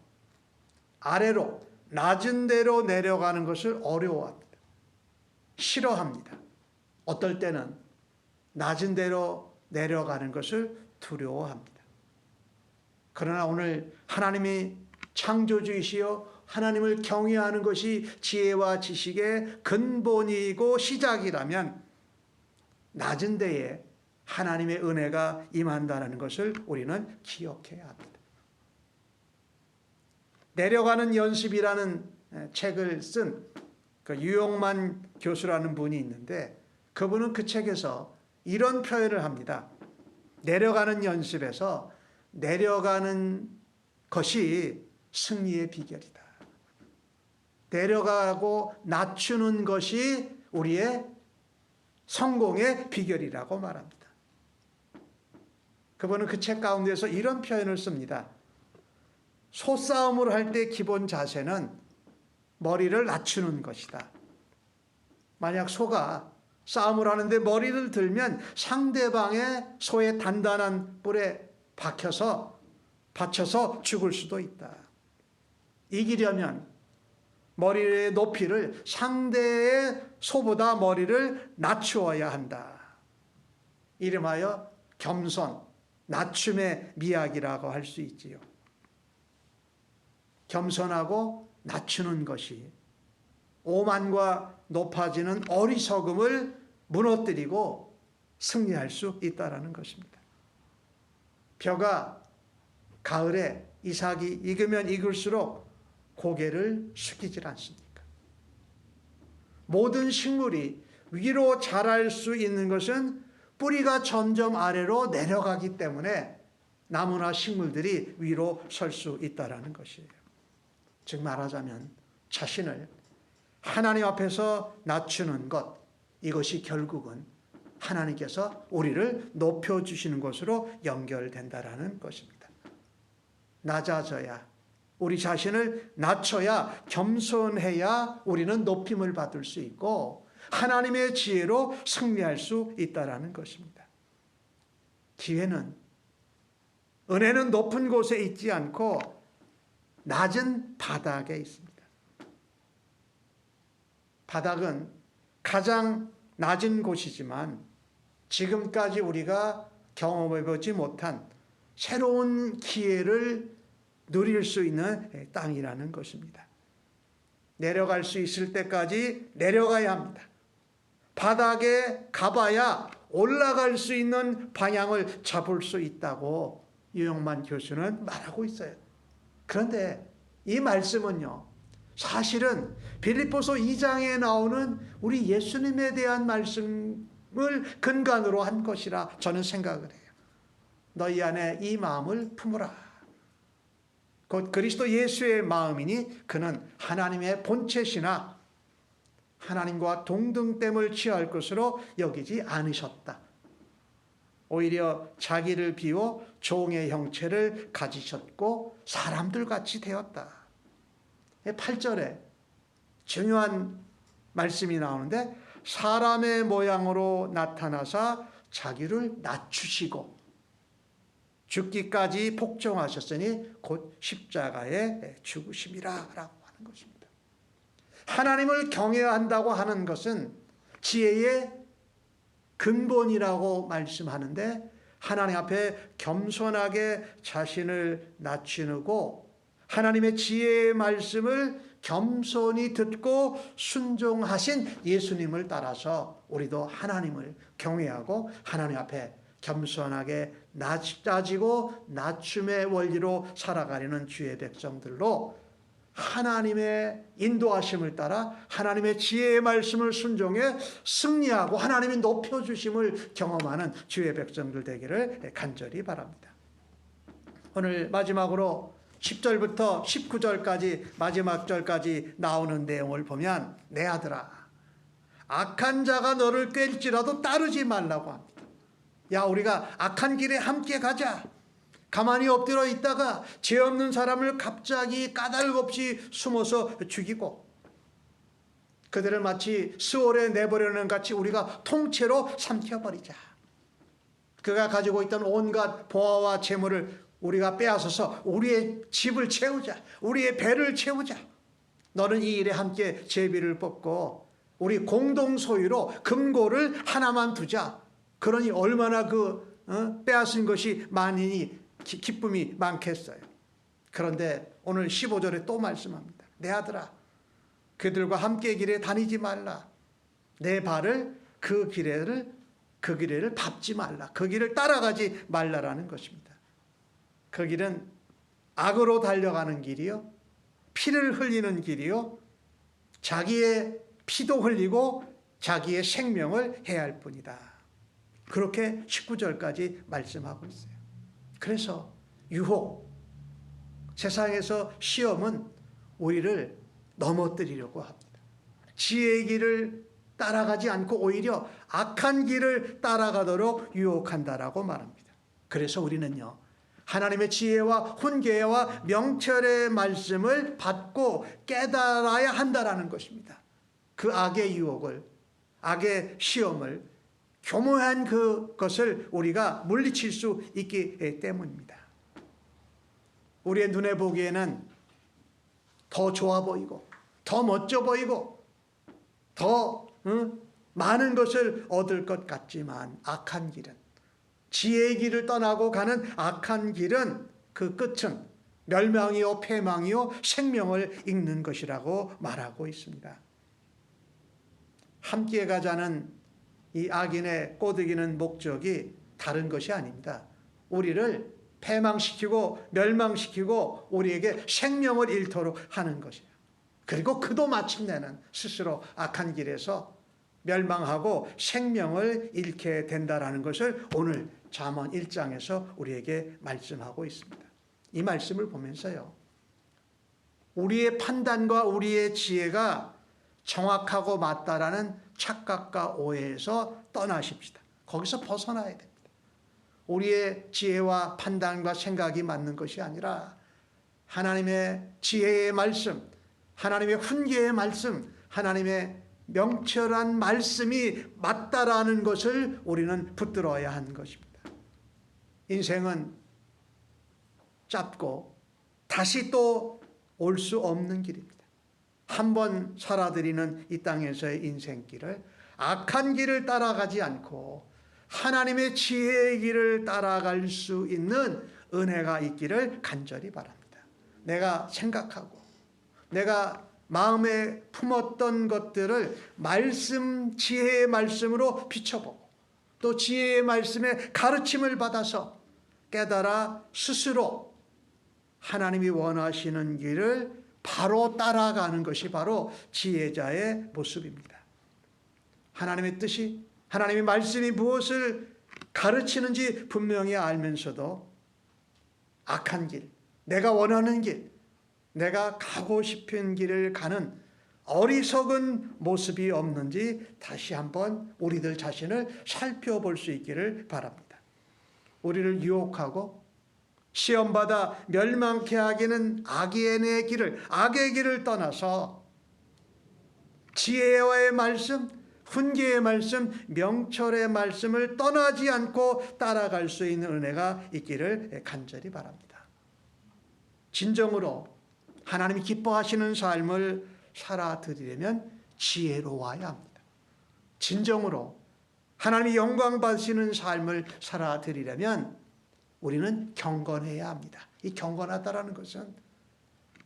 아래로, 낮은 데로 내려가는 것을 어려워합니다. 싫어합니다. 어떨 때는 낮은 데로 내려가는 것을 두려워합니다. 그러나 오늘 하나님이 창조주이시여 하나님을 경외하는 것이 지혜와 지식의 근본이고 시작이라면 낮은 데에 하나님의 은혜가 임한다는 것을 우리는 기억해야 합니다. 내려가는 연습이라는 책을 쓴 그 유용만 교수라는 분이 있는데, 그분은 그 책에서 이런 표현을 합니다. 내려가는 연습에서 내려가는 것이 승리의 비결이다. 내려가고 낮추는 것이 우리의 성공의 비결이라고 말합니다. 그분은 그 책 가운데서 이런 표현을 씁니다. 소싸움을 할 때 기본 자세는 머리를 낮추는 것이다. 만약 소가 싸움을 하는데 머리를 들면 상대방의 소의 단단한 뿔에 받쳐서 죽을 수도 있다. 이기려면 머리의 높이를 상대의 소보다 머리를 낮추어야 한다. 이름하여 겸손, 낮춤의 미학이라고 할 수 있지요. 겸손하고 낮추는 것이 오만과 높아지는 어리석음을 무너뜨리고 승리할 수 있다는 것입니다. 벼가 가을에 이삭이 익으면 익을수록 고개를 숙이질 않습니까? 모든 식물이 위로 자랄 수 있는 것은 뿌리가 점점 아래로 내려가기 때문에 나무나 식물들이 위로 설 수 있다는 것이에요. 즉 말하자면 자신을 하나님 앞에서 낮추는 것, 이것이 결국은 하나님께서 우리를 높여주시는 것으로 연결된다는 것입니다. 낮아져야, 우리 자신을 낮춰야, 겸손해야 우리는 높임을 받을 수 있고 하나님의 지혜로 승리할 수 있다는 것입니다. 기회는, 은혜는 높은 곳에 있지 않고 낮은 바닥에 있습니다. 바닥은 가장 낮은 곳이지만 지금까지 우리가 경험해보지 못한 새로운 기회를 누릴 수 있는 땅이라는 것입니다. 내려갈 수 있을 때까지 내려가야 합니다. 바닥에 가봐야 올라갈 수 있는 방향을 잡을 수 있다고 유영만 교수는 말하고 있어요. 그런데 이 말씀은요, 사실은 빌립보서 2장에 나오는 우리 예수님에 대한 말씀을 근간으로 한 것이라 저는 생각을 해요. 너희 안에 이 마음을 품으라. 곧 그리스도 예수의 마음이니 그는 하나님의 본체시나 하나님과 동등됨을 취할 것으로 여기지 않으셨다. 오히려 자기를 비워 종의 형체를 가지셨고 사람들같이 되었다. 8절에 중요한 말씀이 나오는데 사람의 모양으로 나타나사 자기를 낮추시고 죽기까지 복종하셨으니 곧 십자가에 죽으심이라 라고 하는 것입니다. 하나님을 경외해야 한다고 하는 것은 지혜의 근본이라고 말씀하는데 하나님 앞에 겸손하게 자신을 낮추고 하나님의 지혜의 말씀을 겸손히 듣고 순종하신 예수님을 따라서 우리도 하나님을 경외하고 하나님 앞에 겸손하게 낮아지고 낮춤의 원리로 살아가려는 주의 백성들로 하나님의 인도하심을 따라 하나님의 지혜의 말씀을 순종해 승리하고 하나님이 높여주심을 경험하는 주의 백성들 되기를 간절히 바랍니다. 오늘 마지막으로 10절부터 19절까지 마지막 절까지 나오는 내용을 보면 내 아들아 악한 자가 너를 꿰일지라도 따르지 말라고 합니다. 야, 우리가 악한 길에 함께 가자. 가만히 엎드려 있다가 죄 없는 사람을 갑자기 까닭없이 숨어서 죽이고 그들을 마치 수월에 내버려는 같이 우리가 통째로 삼켜버리자. 그가 가지고 있던 온갖 보화와 재물을 우리가 빼앗아서 우리의 집을 채우자. 우리의 배를 채우자. 너는 이 일에 함께 제비를 뽑고 우리 공동 소유로 금고를 하나만 두자. 그러니 얼마나 빼앗은 것이 많으니 기쁨이 많겠어요. 그런데 오늘 15절에 또 말씀합니다. 내 아들아 그들과 함께 길에 다니지 말라. 내 발을 그 길을 밟지 말라. 그 길을 따라가지 말라라는 것입니다. 그 길은 악으로 달려가는 길이요, 피를 흘리는 길이요, 자기의 피도 흘리고 자기의 생명을 해야 할 뿐이다. 그렇게 19절까지 말씀하고 있어요. 그래서 유혹, 세상에서 시험은 우리를 넘어뜨리려고 합니다. 지혜의 길을 따라가지 않고 오히려 악한 길을 따라가도록 유혹한다라고 말합니다. 그래서 우리는요, 하나님의 지혜와 훈계와 명철의 말씀을 받고 깨달아야 한다라는 것입니다. 그 악의 유혹을, 악의 시험을, 교묘한 그것을 우리가 물리칠 수 있기 때문입니다. 우리의 눈에 보기에는 더 좋아 보이고 더 멋져 보이고 더 많은 것을 얻을 것 같지만 악한 길은, 지혜의 길을 떠나고 가는 악한 길은 그 끝은 멸망이요 패망이요 생명을 잃는 것이라고 말하고 있습니다. 함께 가자는 이 악인의 꼬드기는 목적이 다른 것이 아닙니다. 우리를 패망시키고 멸망시키고 우리에게 생명을 잃도록 하는 것이에요. 그리고 그도 마침내는 스스로 악한 길에서 멸망하고 생명을 잃게 된다라는 것을 오늘 잠언 1장에서 우리에게 말씀하고 있습니다. 이 말씀을 보면서요, 우리의 판단과 우리의 지혜가 정확하고 맞다라는 착각과 오해에서 떠나십시다. 거기서 벗어나야 됩니다. 우리의 지혜와 판단과 생각이 맞는 것이 아니라 하나님의 지혜의 말씀, 하나님의 훈계의 말씀, 하나님의 명철한 말씀이 맞다라는 것을 우리는 붙들어야 하는 것입니다. 인생은 짧고 다시 또 올 수 없는 길입니다. 한 번 살아드리는 이 땅에서의 인생길을 악한 길을 따라가지 않고 하나님의 지혜의 길을 따라갈 수 있는 은혜가 있기를 간절히 바랍니다. 내가 생각하고 내가 마음에 품었던 것들을 말씀, 지혜의 말씀으로 비춰보고 또 지혜의 말씀에 가르침을 받아서 깨달아 스스로 하나님이 원하시는 길을 바로 따라가는 것이 바로 지혜자의 모습입니다. 하나님의 뜻이, 하나님의 말씀이 무엇을 가르치는지 분명히 알면서도 악한 길, 내가 원하는 길, 내가 가고 싶은 길을 가는 어리석은 모습이 없는지 다시 한번 우리들 자신을 살펴볼 수 있기를 바랍니다. 우리를 유혹하고 시험받아 멸망케 하기는 악인의 길을, 악의 길을 떠나서 지혜의 말씀, 훈계의 말씀, 명철의 말씀을 떠나지 않고 따라갈 수 있는 은혜가 있기를 간절히 바랍니다. 진정으로 하나님이 기뻐하시는 삶을 살아드리려면 지혜로워야 합니다. 진정으로 하나님이 영광 받으시는 삶을 살아드리려면 우리는 경건해야 합니다. 이 경건하다라는 것은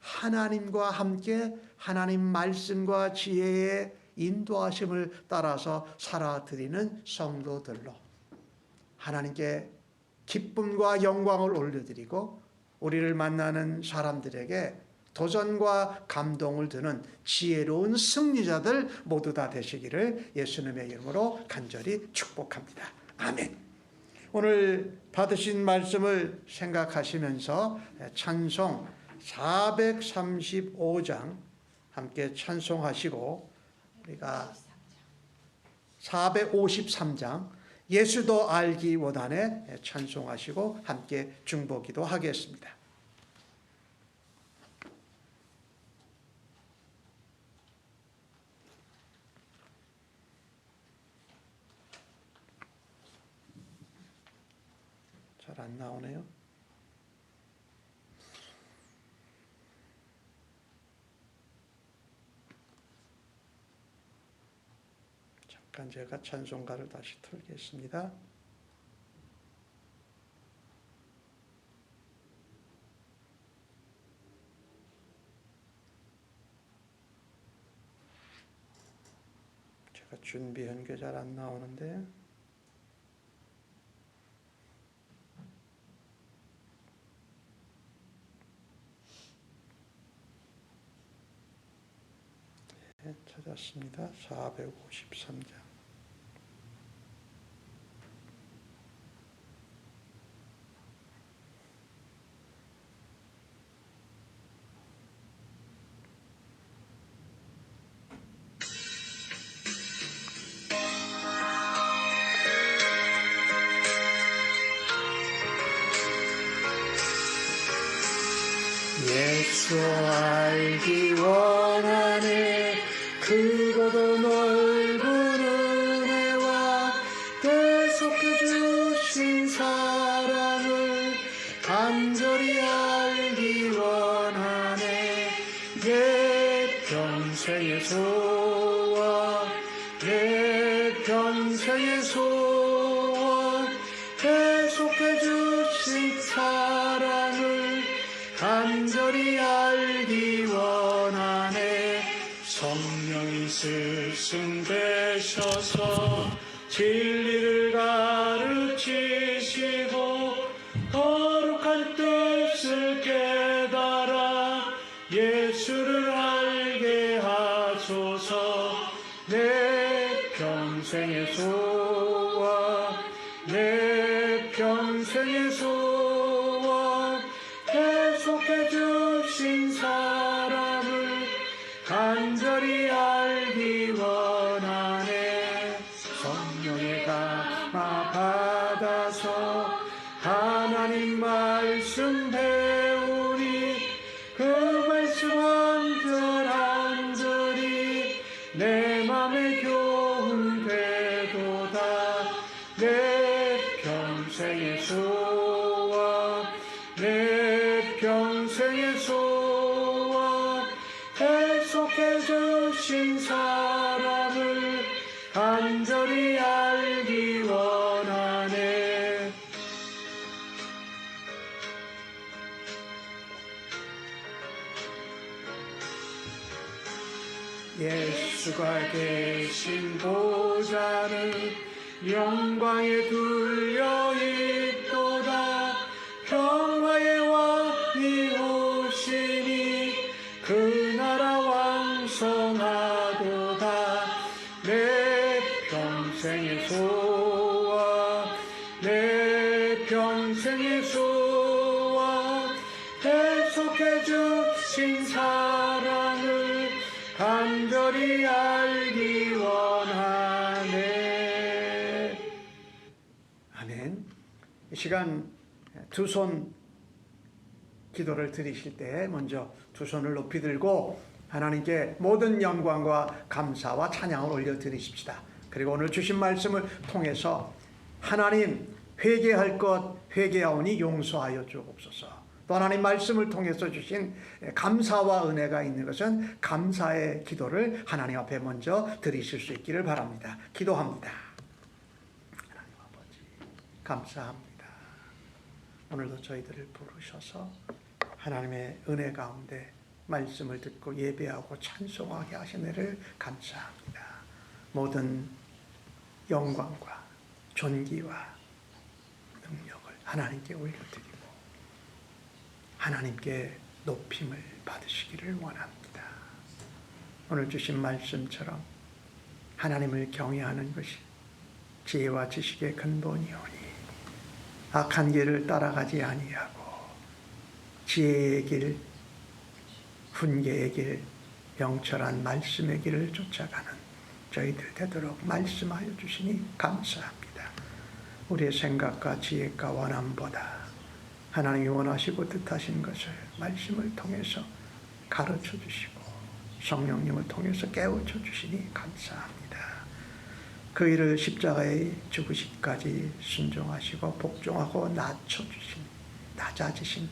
하나님과 함께 하나님 말씀과 지혜의 인도하심을 따라서 살아드리는 성도들로 하나님께 기쁨과 영광을 올려드리고 우리를 만나는 사람들에게 도전과 감동을 주는 지혜로운 승리자들 모두 다 되시기를 예수님의 이름으로 간절히 축복합니다. 아멘. 오늘 받으신 말씀을 생각하시면서 찬송 435장 함께 찬송하시고 우리가 453장 예수도 알기 원하네 찬송하시고 함께 중보기도 하겠습니다. 잘 안 나오네요. 잠깐 제가 찬송가를 다시 틀겠습니다. 제가 준비한 게 잘 안 나오는데 네, 찾았습니다. 453장. 알기 원하네. 크고도 넓은 은혜와 대속해 주신 사랑을 간절히 알기 원하네. 내 평생의 소원, 내 평생의 소원, 대속해 주신 사랑을 간절히 알기 원하네. 성령이 스승되셔서 진리를 가르치시고 거룩한 뜻을 깨달아 예수를 알게 하소서. 내 평생의 소원, 내 평생의 소원, 대속해 주신 사람을 간절히 알기 원하네. 성령의 감화 받아서 하나님 말씀 배우니 그 말씀 한절 한절이 내 맘에 교훈 되도다. 내 평생의 소원, 내 평생의 소원, 대속해 주신 사람을 간절히 알기 원하네. 예수가 계신 보좌는 영광에 둘려 있도다. 평화의 왕이 오시니 그 나라 왕성하도다. 내 평생의 소원, 내 평생의 소원, 대속해 주신 사랑을 간절히 알기 원하네. 아멘. 이 시간 두 손 기도를 드리실 때 먼저 두 손을 높이 들고 하나님께 모든 영광과 감사와 찬양을 올려 드리십시다. 그리고 오늘 주신 말씀을 통해서 하나님 회개할 것 회개하오니 용서하여 주옵소서. 또 하나님 말씀을 통해서 주신 감사와 은혜가 있는 것은 감사의 기도를 하나님 앞에 먼저 드리실 수 있기를 바랍니다. 기도합니다. 하나님 아버지 감사합니다. 오늘도 저희들을 부르셔서 하나님의 은혜 가운데 말씀을 듣고 예배하고 찬송하게 하신 은혜를 감사합니다. 모든 영광과 존귀와 능력을 하나님께 올려드리고 하나님께 높임을 받으시기를 원합니다. 오늘 주신 말씀처럼 하나님을 경외하는 것이 지혜와 지식의 근본이오니 악한 길을 따라가지 아니하고 지혜의 길, 훈계의 길, 영철한 말씀의 길을 쫓아가는 저희들 되도록 말씀하여 주시니 감사합니다. 우리의 생각과 지혜과 원함보다 하나님이 원하시고 뜻하신 것을 말씀을 통해서 가르쳐 주시고 성령님을 통해서 깨우쳐 주시니 감사합니다. 그 일을 십자가에 죽으시기까지 순종하시고 복종하고 낮아지신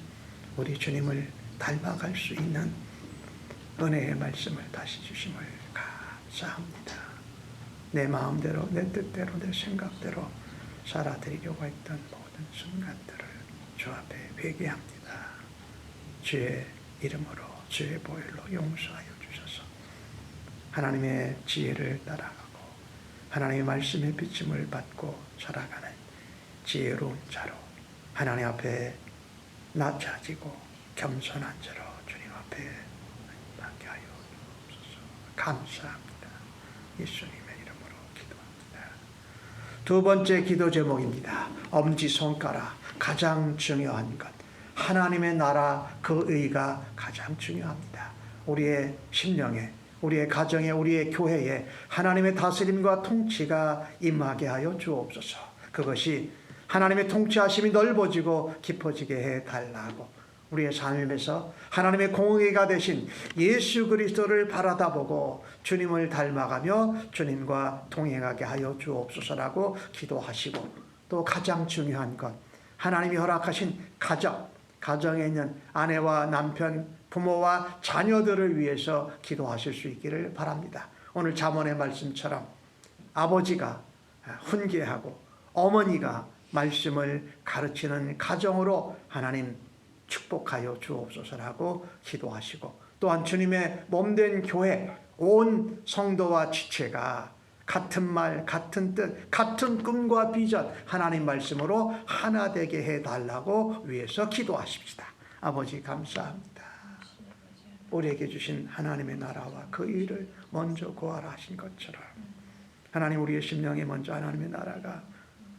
우리 주님을 닮아갈 수 있는 은혜의 말씀을 다시 주심을 감사합니다. 내 마음대로, 내 뜻대로, 내 생각대로 살아드리려고 했던 모든 순간들을 주 앞에 회개합니다. 주의 이름으로, 주의 보혈로 용서하여 주셔서 하나님의 지혜를 따라가고 하나님의 말씀의 비침을 받고 살아가는 지혜로운 자로 하나님 앞에 낮아지고 겸손한 자로 주님 앞에 받게 하여 주옵소서. 감사합니다. 예수님의 이름으로 기도합니다. 두 번째 기도 제목입니다. 엄지손가락, 가장 중요한 것. 하나님의 나라, 그 의가 가장 중요합니다. 우리의 심령에, 우리의 가정에, 우리의 교회에 하나님의 다스림과 통치가 임하게 하여 주옵소서. 그것이 하나님의 통치하심이 넓어지고 깊어지게 해달라고 우리의 삶에서 하나님의 공의가 되신 예수 그리스도를 바라다보고 주님을 닮아가며 주님과 동행하게 하여 주옵소서라고 기도하시고, 또 가장 중요한 것, 하나님이 허락하신 가정에 있는 아내와 남편, 부모와 자녀들을 위해서 기도하실 수 있기를 바랍니다. 오늘 잠언의 말씀처럼 아버지가 훈계하고 어머니가 말씀을 가르치는 가정으로 하나님 축복하여 주옵소서라고 기도하시고, 또한 주님의 몸된 교회 온 성도와 지체가 같은 말, 같은 뜻, 같은 꿈과 비전, 하나님 말씀으로 하나 되게 해달라고 위해서 기도하십시다. 아버지 감사합니다. 우리에게 주신 하나님의 나라와 그 일을 먼저 구하라 하신 것처럼, 하나님 우리의 심령에 먼저 하나님의 나라가,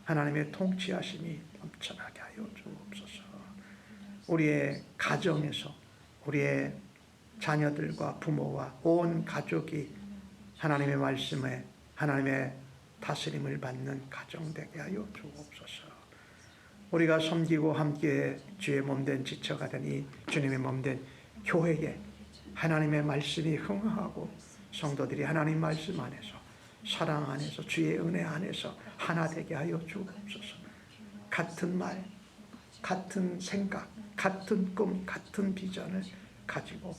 하나님의 통치하심이 넘쳐나게 하여 주옵소서. 우리의 가정에서 우리의 자녀들과 부모와 온 가족이 하나님의 말씀에 하나님의 다스림을 받는 가정 되게 하여 주옵소서. 우리가 섬기고 함께 주의 몸된 지체가 되니 주님의 몸된 교회에 하나님의 말씀이 흥하고 성도들이 하나님 말씀 안에서, 사랑 안에서, 주의 은혜 안에서 하나 되게 하여 주옵소서. 같은 말, 같은 생각, 같은 꿈, 같은 비전을 가지고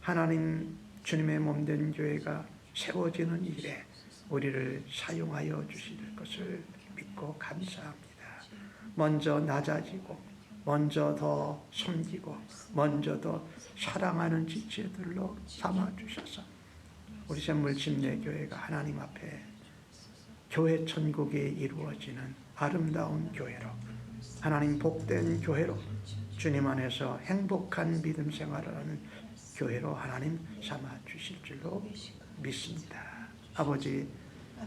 하나님 주님의 몸된 교회가 세워지는 일에 우리를 사용하여 주실 것을 믿고 감사합니다. 먼저 낮아지고, 먼저 더 섬기고, 먼저 더 사랑하는 지체들로 삼아주셔서 우리 샘물침례교회가 하나님 앞에 교회 천국이 이루어지는 아름다운 교회로, 하나님 복된 교회로, 주님 안에서 행복한 믿음 생활을 하는 교회로 하나님 삼아주실 줄로 믿습니다. 아버지,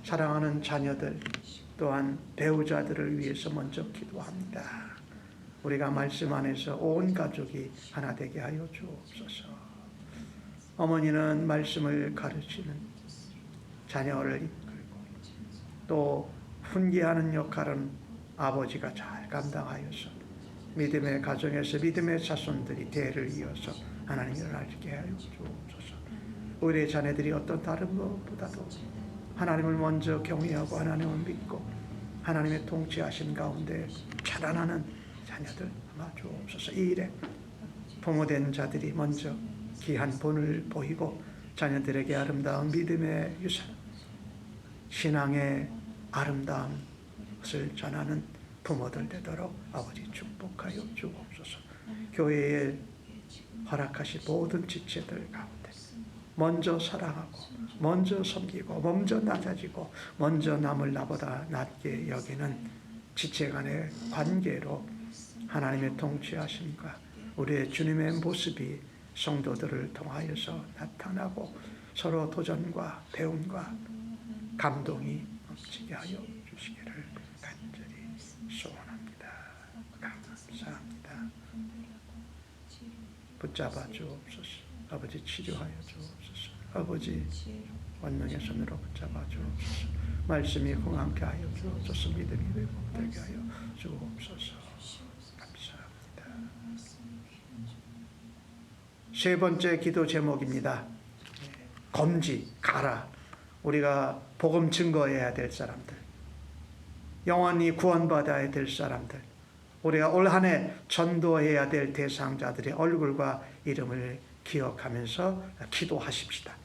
사랑하는 자녀들 또한 배우자들을 위해서 먼저 기도합니다. 우리가 말씀 안에서 온 가족이 하나 되게 하여 주옵소서. 어머니는 말씀을 가르치는 자녀를 이끌고, 또 훈계하는 역할은 아버지가 잘 감당하여서 믿음의 가정에서 믿음의 자손들이 대를 이어서 하나님을 알게 하여 주옵소서. 우리의 자녀들이 어떤 다른 것보다도 하나님을 먼저 경외하고 하나님을 믿고 하나님의 통치하신 가운데 자라나는 자녀들 아마 주옵소서. 이 일에 부모된 자들이 먼저 귀한 본을 보이고 자녀들에게 아름다운 믿음의 유산, 신앙의 아름다운 것을 전하는 부모들 되도록 아버지 축복하여 주옵소서. 교회에 허락하신 모든 지체들 가운데 먼저 사랑하고, 먼저 섬기고, 먼저 낮아지고, 먼저 남을 나보다 낮게 여기는 지체 간의 관계로 하나님의 통치하심과 우리의 주님의 모습이 성도들을 통하여서 나타나고 서로 도전과 배움과 감동이 넘치게 하여 주시기를 간절히 소원합니다. 감사합니다. 붙잡아 주옵소서. 아버지 치료하여 주옵소서. 아버지 원능의 손으로 붙잡아 주옵소서. 말씀이 흥하게 하여 주옵소서. 믿음이 회복되게 하여 주옵소서. 감사합니다. 세 번째 기도 제목입니다. 검지, 가라. 우리가 복음 증거해야 될 사람들, 영원히 구원받아야 될 사람들, 우리가 올 한 해 전도해야 될 대상자들의 얼굴과 이름을 기억하면서 기도하십시다.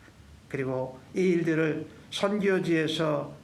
그리고 이 일들을 선교지에서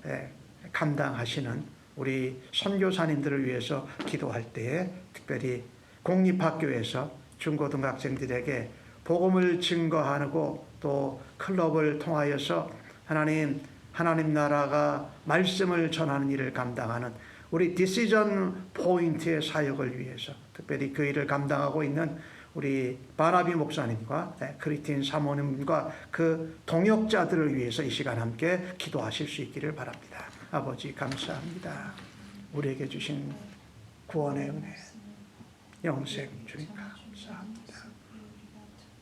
감당하시는 우리 선교사님들을 위해서 기도할 때에 특별히 공립학교에서 중고등학생들에게 복음을 증거하고 또 클럽을 통하여서 하나님 나라가 말씀을 전하는 일을 감당하는 우리 디시전 포인트의 사역을 위해서 특별히 그 일을 감당하고 있는 우리 바나비 목사님과 크리스틴 사모님과 그 동역자들을 위해서 이 시간 함께 기도하실 수 있기를 바랍니다. 아버지 감사합니다. 우리에게 주신 구원의 은혜, 영생 주님 감사합니다.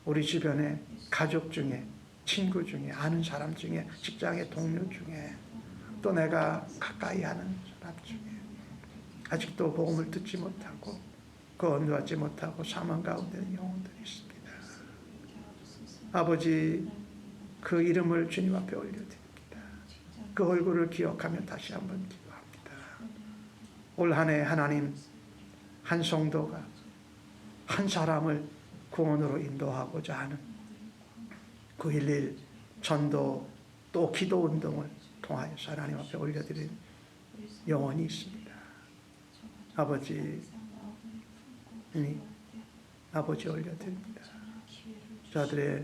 우리 주변에 가족 중에, 친구 중에, 아는 사람 중에, 직장의 동료 중에, 또 내가 가까이 하는 사람 중에 아직도 복음을 듣지 못하고 구원받지 못하고 사망 가운데 있는 영혼들이 있습니다. 아버지, 그 이름을 주님 앞에 올려드립니다. 그 얼굴을 기억하며 다시 한번 기도합니다. 올 한 해 하나님, 한 성도가 한 사람을 구원으로 인도하고자 하는 9.11 전도 또 기도 운동을 통하여서 하나님 앞에 올려드린 영혼이 있습니다. 아버지, 아버지 올려드립니다. 저들의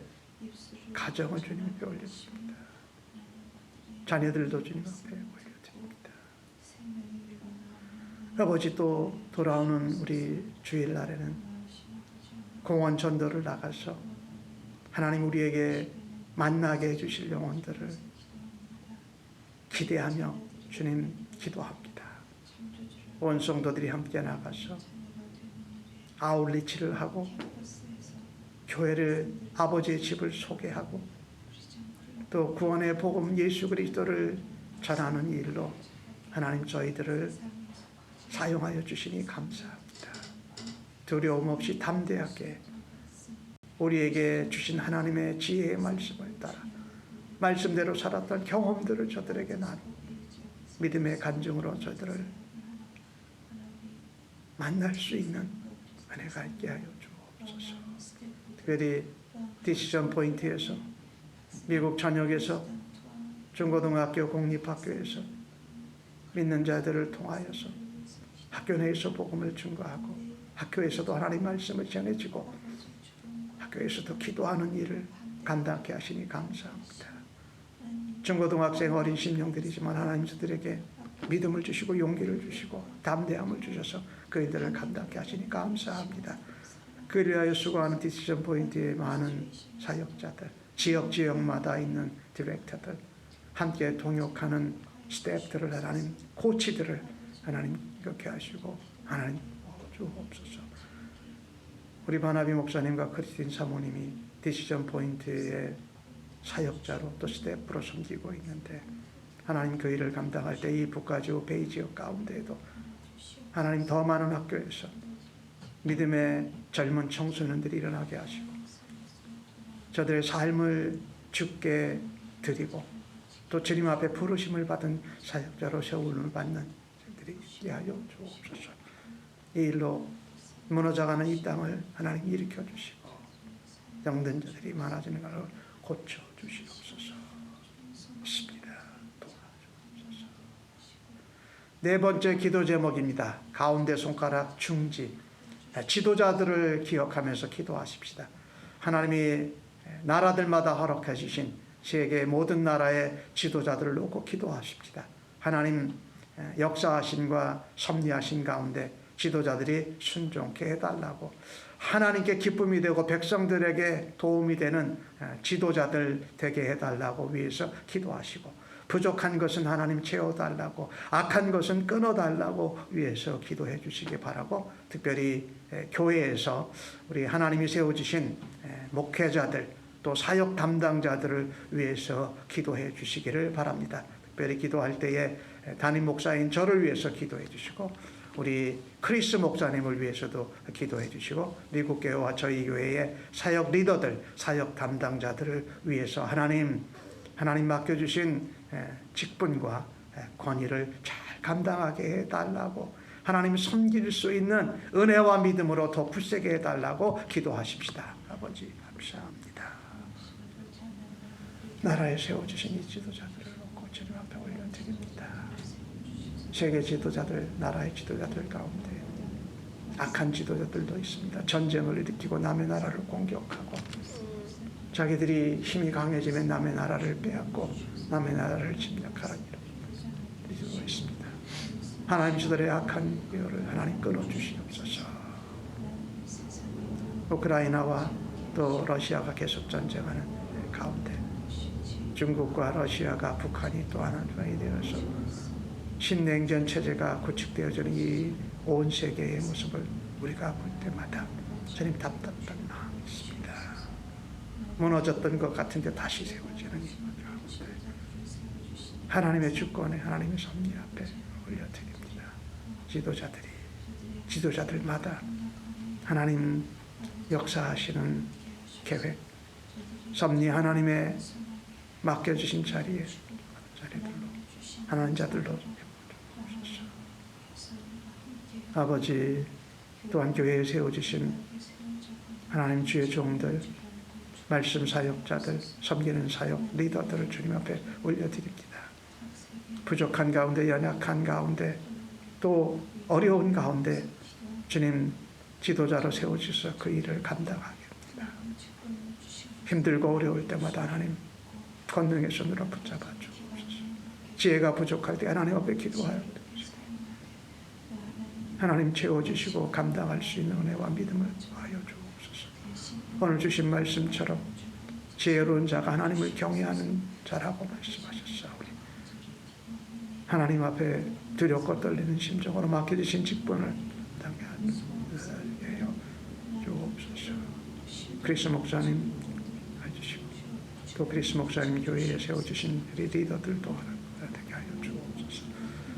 가정을 주님 앞에 올려드립니다. 자녀들도 주님 앞에 올려드립니다. 아버지, 또 돌아오는 우리 주일날에는 공원 전도를 나가서 하나님 우리에게 만나게 해주실 영혼들을 기대하며 주님 기도합니다. 온 성도들이 함께 나가서 아울리치를 하고 교회를, 아버지의 집을 소개하고 또 구원의 복음 예수 그리스도를 전하는 일로 하나님 저희들을 사용하여 주시니 감사합니다. 두려움 없이 담대하게 우리에게 주신 하나님의 지혜의 말씀을 따라 말씀대로 살았던 경험들을 저들에게 나누고 믿음의 간증으로 저들을 만날 수 있는 은혜가 있게 하여 주옵소서. 특별히 디시전 포인트에서, 미국 전역에서, 중고등학교 공립학교에서 믿는 자들을 통하여서 학교 내에서 복음을 증거하고 학교에서도 하나님 말씀을 전해지고 학교에서도 기도하는 일을 감당케 하시니 감사합니다. 중고등학생 어린 심령들이지만 하나님 저들에게 믿음을 주시고 용기를 주시고 담대함을 주셔서 그들을 감당케 하시니 감사합니다. 그를 위하여 수고하는 디시전 포인트의 많은 사역자들, 지역마다 있는 디렉터들, 함께 동역하는 스태프들을 하나님, 코치들을 하나님 이렇게 하시고 하나님 주옵소서. 우리 바나비 목사님과 크리스틴 사모님이 디시전 포인트의 사역자로 또 스태프로 섬기고 있는데 하나님 그 일을 감당할 때 이 북가지오 베이지역 가운데에도 하나님 더 많은 학교에서 믿음의 젊은 청소년들이 일어나게 하시고 저들의 삶을 주께 드리고 또 주님 앞에 부르심을 받은 사역자로 세움을 받는 저들이 있게 하여 주옵소서. 이 일로 무너져가는 이 땅을 하나님 일으켜 주시고 병든 자들이 많아지는 것을 고쳐 주시옵소서. 믿습니다. 도와주옵소서. 네 번째 기도 제목입니다. 가운데 손가락 중지. 지도자들을 기억하면서 기도하십시다. 하나님이 나라들마다 허락해 주신 세계 모든 나라의 지도자들을 놓고 기도하십시다. 하나님 역사하심과 섭리하신 가운데 지도자들이 순종케 해달라고, 하나님께 기쁨이 되고 백성들에게 도움이 되는 지도자들 되게 해달라고 위해서 기도하시고, 부족한 것은 하나님 채워달라고, 악한 것은 끊어달라고 위해서 기도해 주시기 바라고, 특별히 교회에서 우리 하나님이 세워주신 목회자들 또 사역 담당자들을 위해서 기도해 주시기를 바랍니다. 특별히 기도할 때에 담임 목사인 저를 위해서 기도해 주시고 우리 크리스 목사님을 위해서도 기도해 주시고 미국 교회와 저희 교회의 사역 리더들, 사역 담당자들을 위해서 하나님 맡겨주신 직분과 권위를 잘 감당하게 해달라고, 하나님 섬길 수 있는 은혜와 믿음으로 더 굳세게 해달라고 기도하십시다. 아버지 감사합니다. 나라에 세워주신 이 지도자들을 놓고 주님 앞에 올려드립니다. 세계 지도자들, 나라의 지도자들 가운데 악한 지도자들도 있습니다. 전쟁을 일으키고 남의 나라를 공격하고 자기들이 힘이 강해지면 남의 나라를 빼앗고 남의 나라를 침략하라는 일을 이루고 있습니다. 하나님 저들의 악한 뼈를 하나님 끊어주시옵소서. 우크라이나와 또 러시아가 계속 전쟁하는 가운데 중국과 러시아가 북한이 또 하나님이 되어서 신냉전 체제가 구축되어지는 이 온 세계의 모습을 우리가 볼 때마다 주님 답답한 마음이 있습니다. 무너졌던 것 같은데 다시 세워지는 이 가운데 하나님의 주권에 하나님의 섭리 앞에 올려드립니다. 지도자들마다 하나님 역사하시는 계획, 섭리 하나님의 맡겨주신 자리들로 하나님 자들로 아버지, 또한 교회에 세워주신 하나님 주의 종들, 말씀 사역자들, 섬기는 사역 리더들을 주님 앞에 올려드립니다. 부족한 가운데, 연약한 가운데, 또 어려운 가운데 주님 지도자로 세워주셔서 그 일을 감당하게 합니다. 힘들고 어려울 때마다 하나님 권능의 손으로 붙잡아 주옵소서. 지혜가 부족할 때 하나님 앞에 기도하여 하나님 채워주시고 감당할 수 있는 은혜와 믿음을 하여 주옵소서. 오늘 주신 말씀처럼 지혜로운 자가 하나님을 경외하는 자라고 말씀하셨사오니 하나님 앞에 두렵고 떨리는 심정으로 맡겨주신 직분을 당하게 하여 주옵소서. 그리스 목사님 해주시고 또 그리스 목사님 교회에 세워주신 리더들도 되게 하여 주옵소서.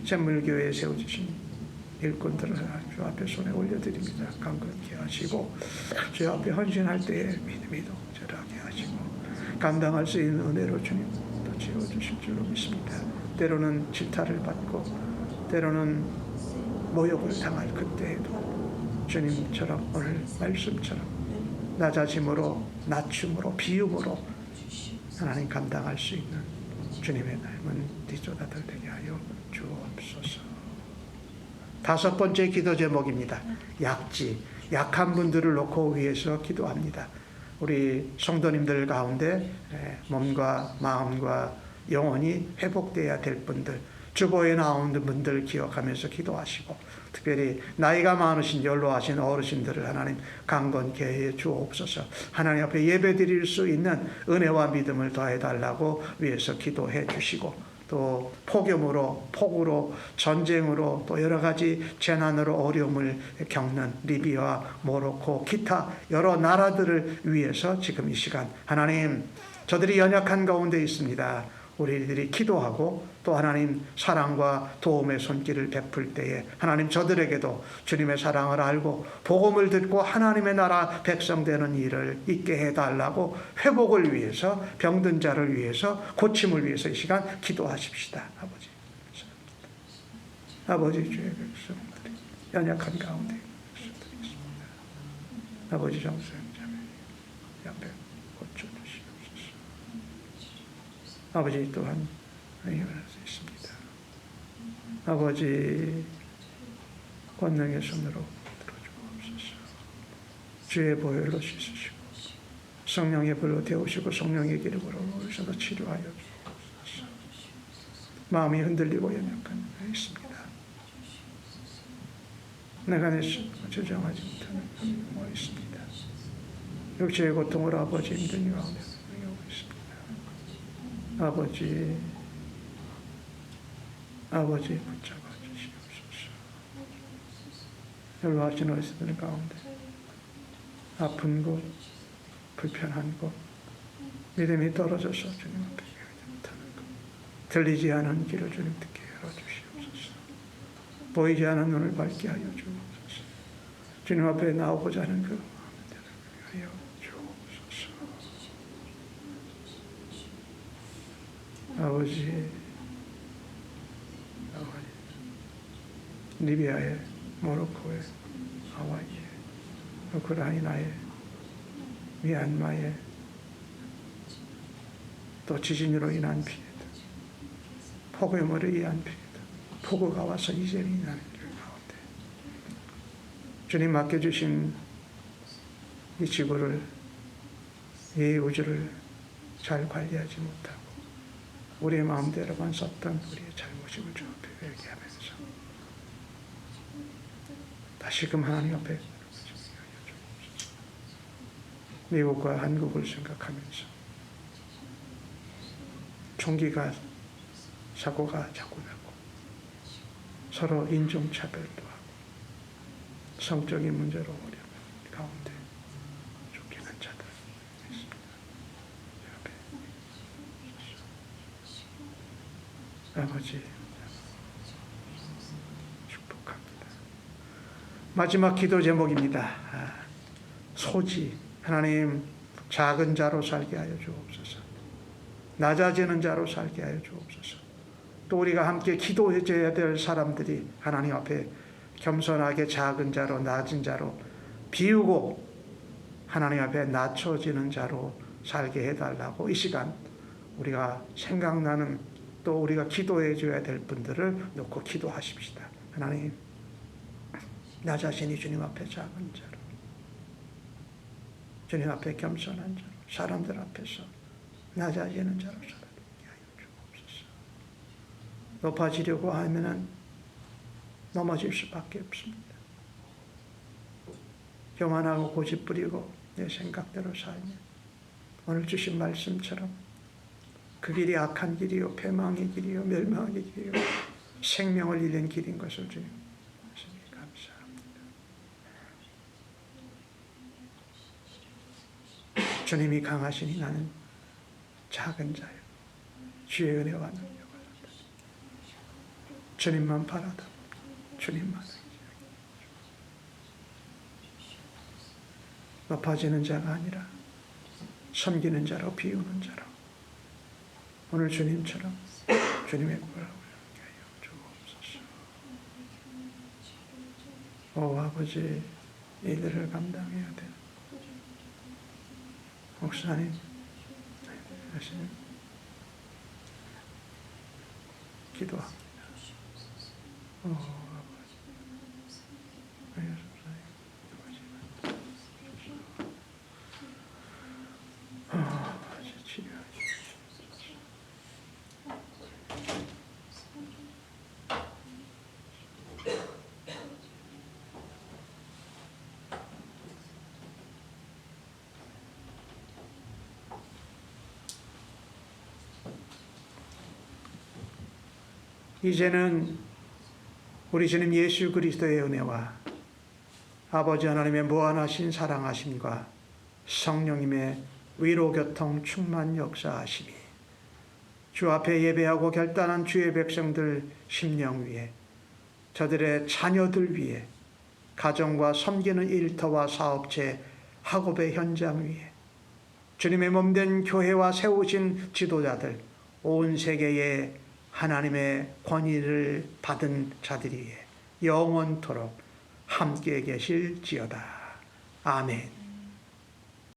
샘물교회에 세워주신 일꾼들을 주 앞에 손에 올려드립니다. 강건케 하시고 주 앞에 헌신할 때에 믿음이 동절하게 하시고 감당할 수 있는 은혜로 주님 또 채워주실 줄로 믿습니다. 때로는 질타를 받고 때로는 모욕을 당할 그때에도 주님처럼 오늘 말씀처럼 낮아짐으로 낮춤으로 비움으로 하나님 감당할 수 있는 주님의 닮은 뒤조다들 되게 하여 주옵소서. 다섯 번째 기도 제목입니다. 약지, 약한 분들을 놓고 위해서 기도합니다. 우리 성도님들 가운데 몸과 마음과 영혼이 회복되어야 될 분들, 주보에 나오는 분들 기억하면서 기도하시고 특별히 나이가 많으신 연로하신 어르신들을 하나님 강건케 해 주옵소서. 하나님 앞에 예배드릴 수 있는 은혜와 믿음을 더해달라고 위해서 기도해 주시고 또 폭우로 전쟁으로 또 여러 가지 재난으로 어려움을 겪는 리비아, 모로코, 기타 여러 나라들을 위해서 지금 이 시간 하나님 저들이 연약한 가운데 있습니다. 우리들이 기도하고 또 하나님 사랑과 도움의 손길을 베풀 때에 하나님 저들에게도 주님의 사랑을 알고 복음을 듣고 하나님의 나라 백성 되는 일을 있게 해달라고 회복을 위해서 병든 자를 위해서 고침을 위해서 이 시간 기도하십시다. 아버지 주의 백성들이 연약한 가운데 백성들이 있습니다. 아버지 정수영자매 옆에 고쳐주시옵소서. 아버지 또한 일어날 수 있습니다. 아버지 권능의 손으로 들어주옵소서. 주의 보혈로 씻으시고 성령의 불로 데우시고 성령의 기름으로 오셔서 치료하여 주옵소서. 마음이 흔들리고 연약한 데 있습니다. 내가 내 조정하지 못하는 경우가 있습니다. 육체의 고통으로 아버지 힘든 이 가운데 아버지 붙잡아 주시옵소서. 연로하신 어르신들 가운데 아픈 곳, 불편한 곳, 믿음이 떨어져서 주님 앞에 가지 못하는 것, 들리지 않은 길을 주님 듣게 열어주시옵소서. 보이지 않은 눈을 밝게 하여 주옵소서. 주님 앞에 나오고자 하는 그 마음들을 하여 주옵소서. 아버지, 리비아에, 모로코에, 하와이에, 우크라이나에, 미얀마에, 또 지진으로 인한 피해들, 폭염으로 인한 피해들, 폭우가 와서 이재로 인한 일 가운데 주님 맡겨주신 이 지구를, 이 우주를 잘 관리하지 못하고 우리의 마음대로만 썼던 우리의 잘못임을 주 앞에 회개하면서 다시금 하나님 앞에 미국과 한국을 생각하면서 총기가 사고가 자꾸 나고 서로 인종차별도 하고 성적인 문제로 어려운 가운데 쫓기는 자들 있습니다. 아버지 축복합니다. 마지막 기도 제목입니다. 소지, 하나님 작은 자로 살게 하여 주옵소서. 낮아지는 자로 살게 하여 주옵소서. 또 우리가 함께 기도해줘야 될 사람들이 하나님 앞에 겸손하게 작은 자로 낮은 자로 비우고 하나님 앞에 낮춰지는 자로 살게 해달라고 이 시간 우리가 생각나는 또 우리가 기도해줘야 될 분들을 놓고 기도하십시다. 하나님, 나 자신이 주님 앞에 작은 자로, 주님 앞에 겸손한 자로, 사람들 앞에서 낮아지는 자로 살아가게 하여 주옵소서. 높아지려고 하면은 넘어질 수밖에 없습니다. 교만하고 고집부리고 내 생각대로 살면 오늘 주신 말씀처럼 그 길이 악한 길이요 패망의 길이요 멸망의 길이요 생명을 잃는 길인 것을 주님 감사합니다. 주님이 강하시니 나는 작은 자요 주의 은혜와 능력을 받아 주님만 바라다 주님만 높아지는 자가 아니라 섬기는 자로 비우는 자로 오늘 주님처럼 주님의 꼴을 하게 하여 주옵소서. 오 아버지, 이들을 감당해야 돼. 목사님 하시는 기도합니다. 오 아버지, 아버지 치료해 주옵소서. 이제는 우리 주님 예수 그리스도의 은혜와 아버지 하나님의 무한하신 사랑하심과 성령님의 위로 교통 충만 역사하심이 주 앞에 예배하고 결단한 주의 백성들 심령 위에 저들의 자녀들 위에 가정과 섬기는 일터와 사업체 학업의 현장 위에 주님의 몸된 교회와 세우신 지도자들 온 세계에 하나님의 권위를 받은 자들이 영원토록 함께 계실지어다. 아멘.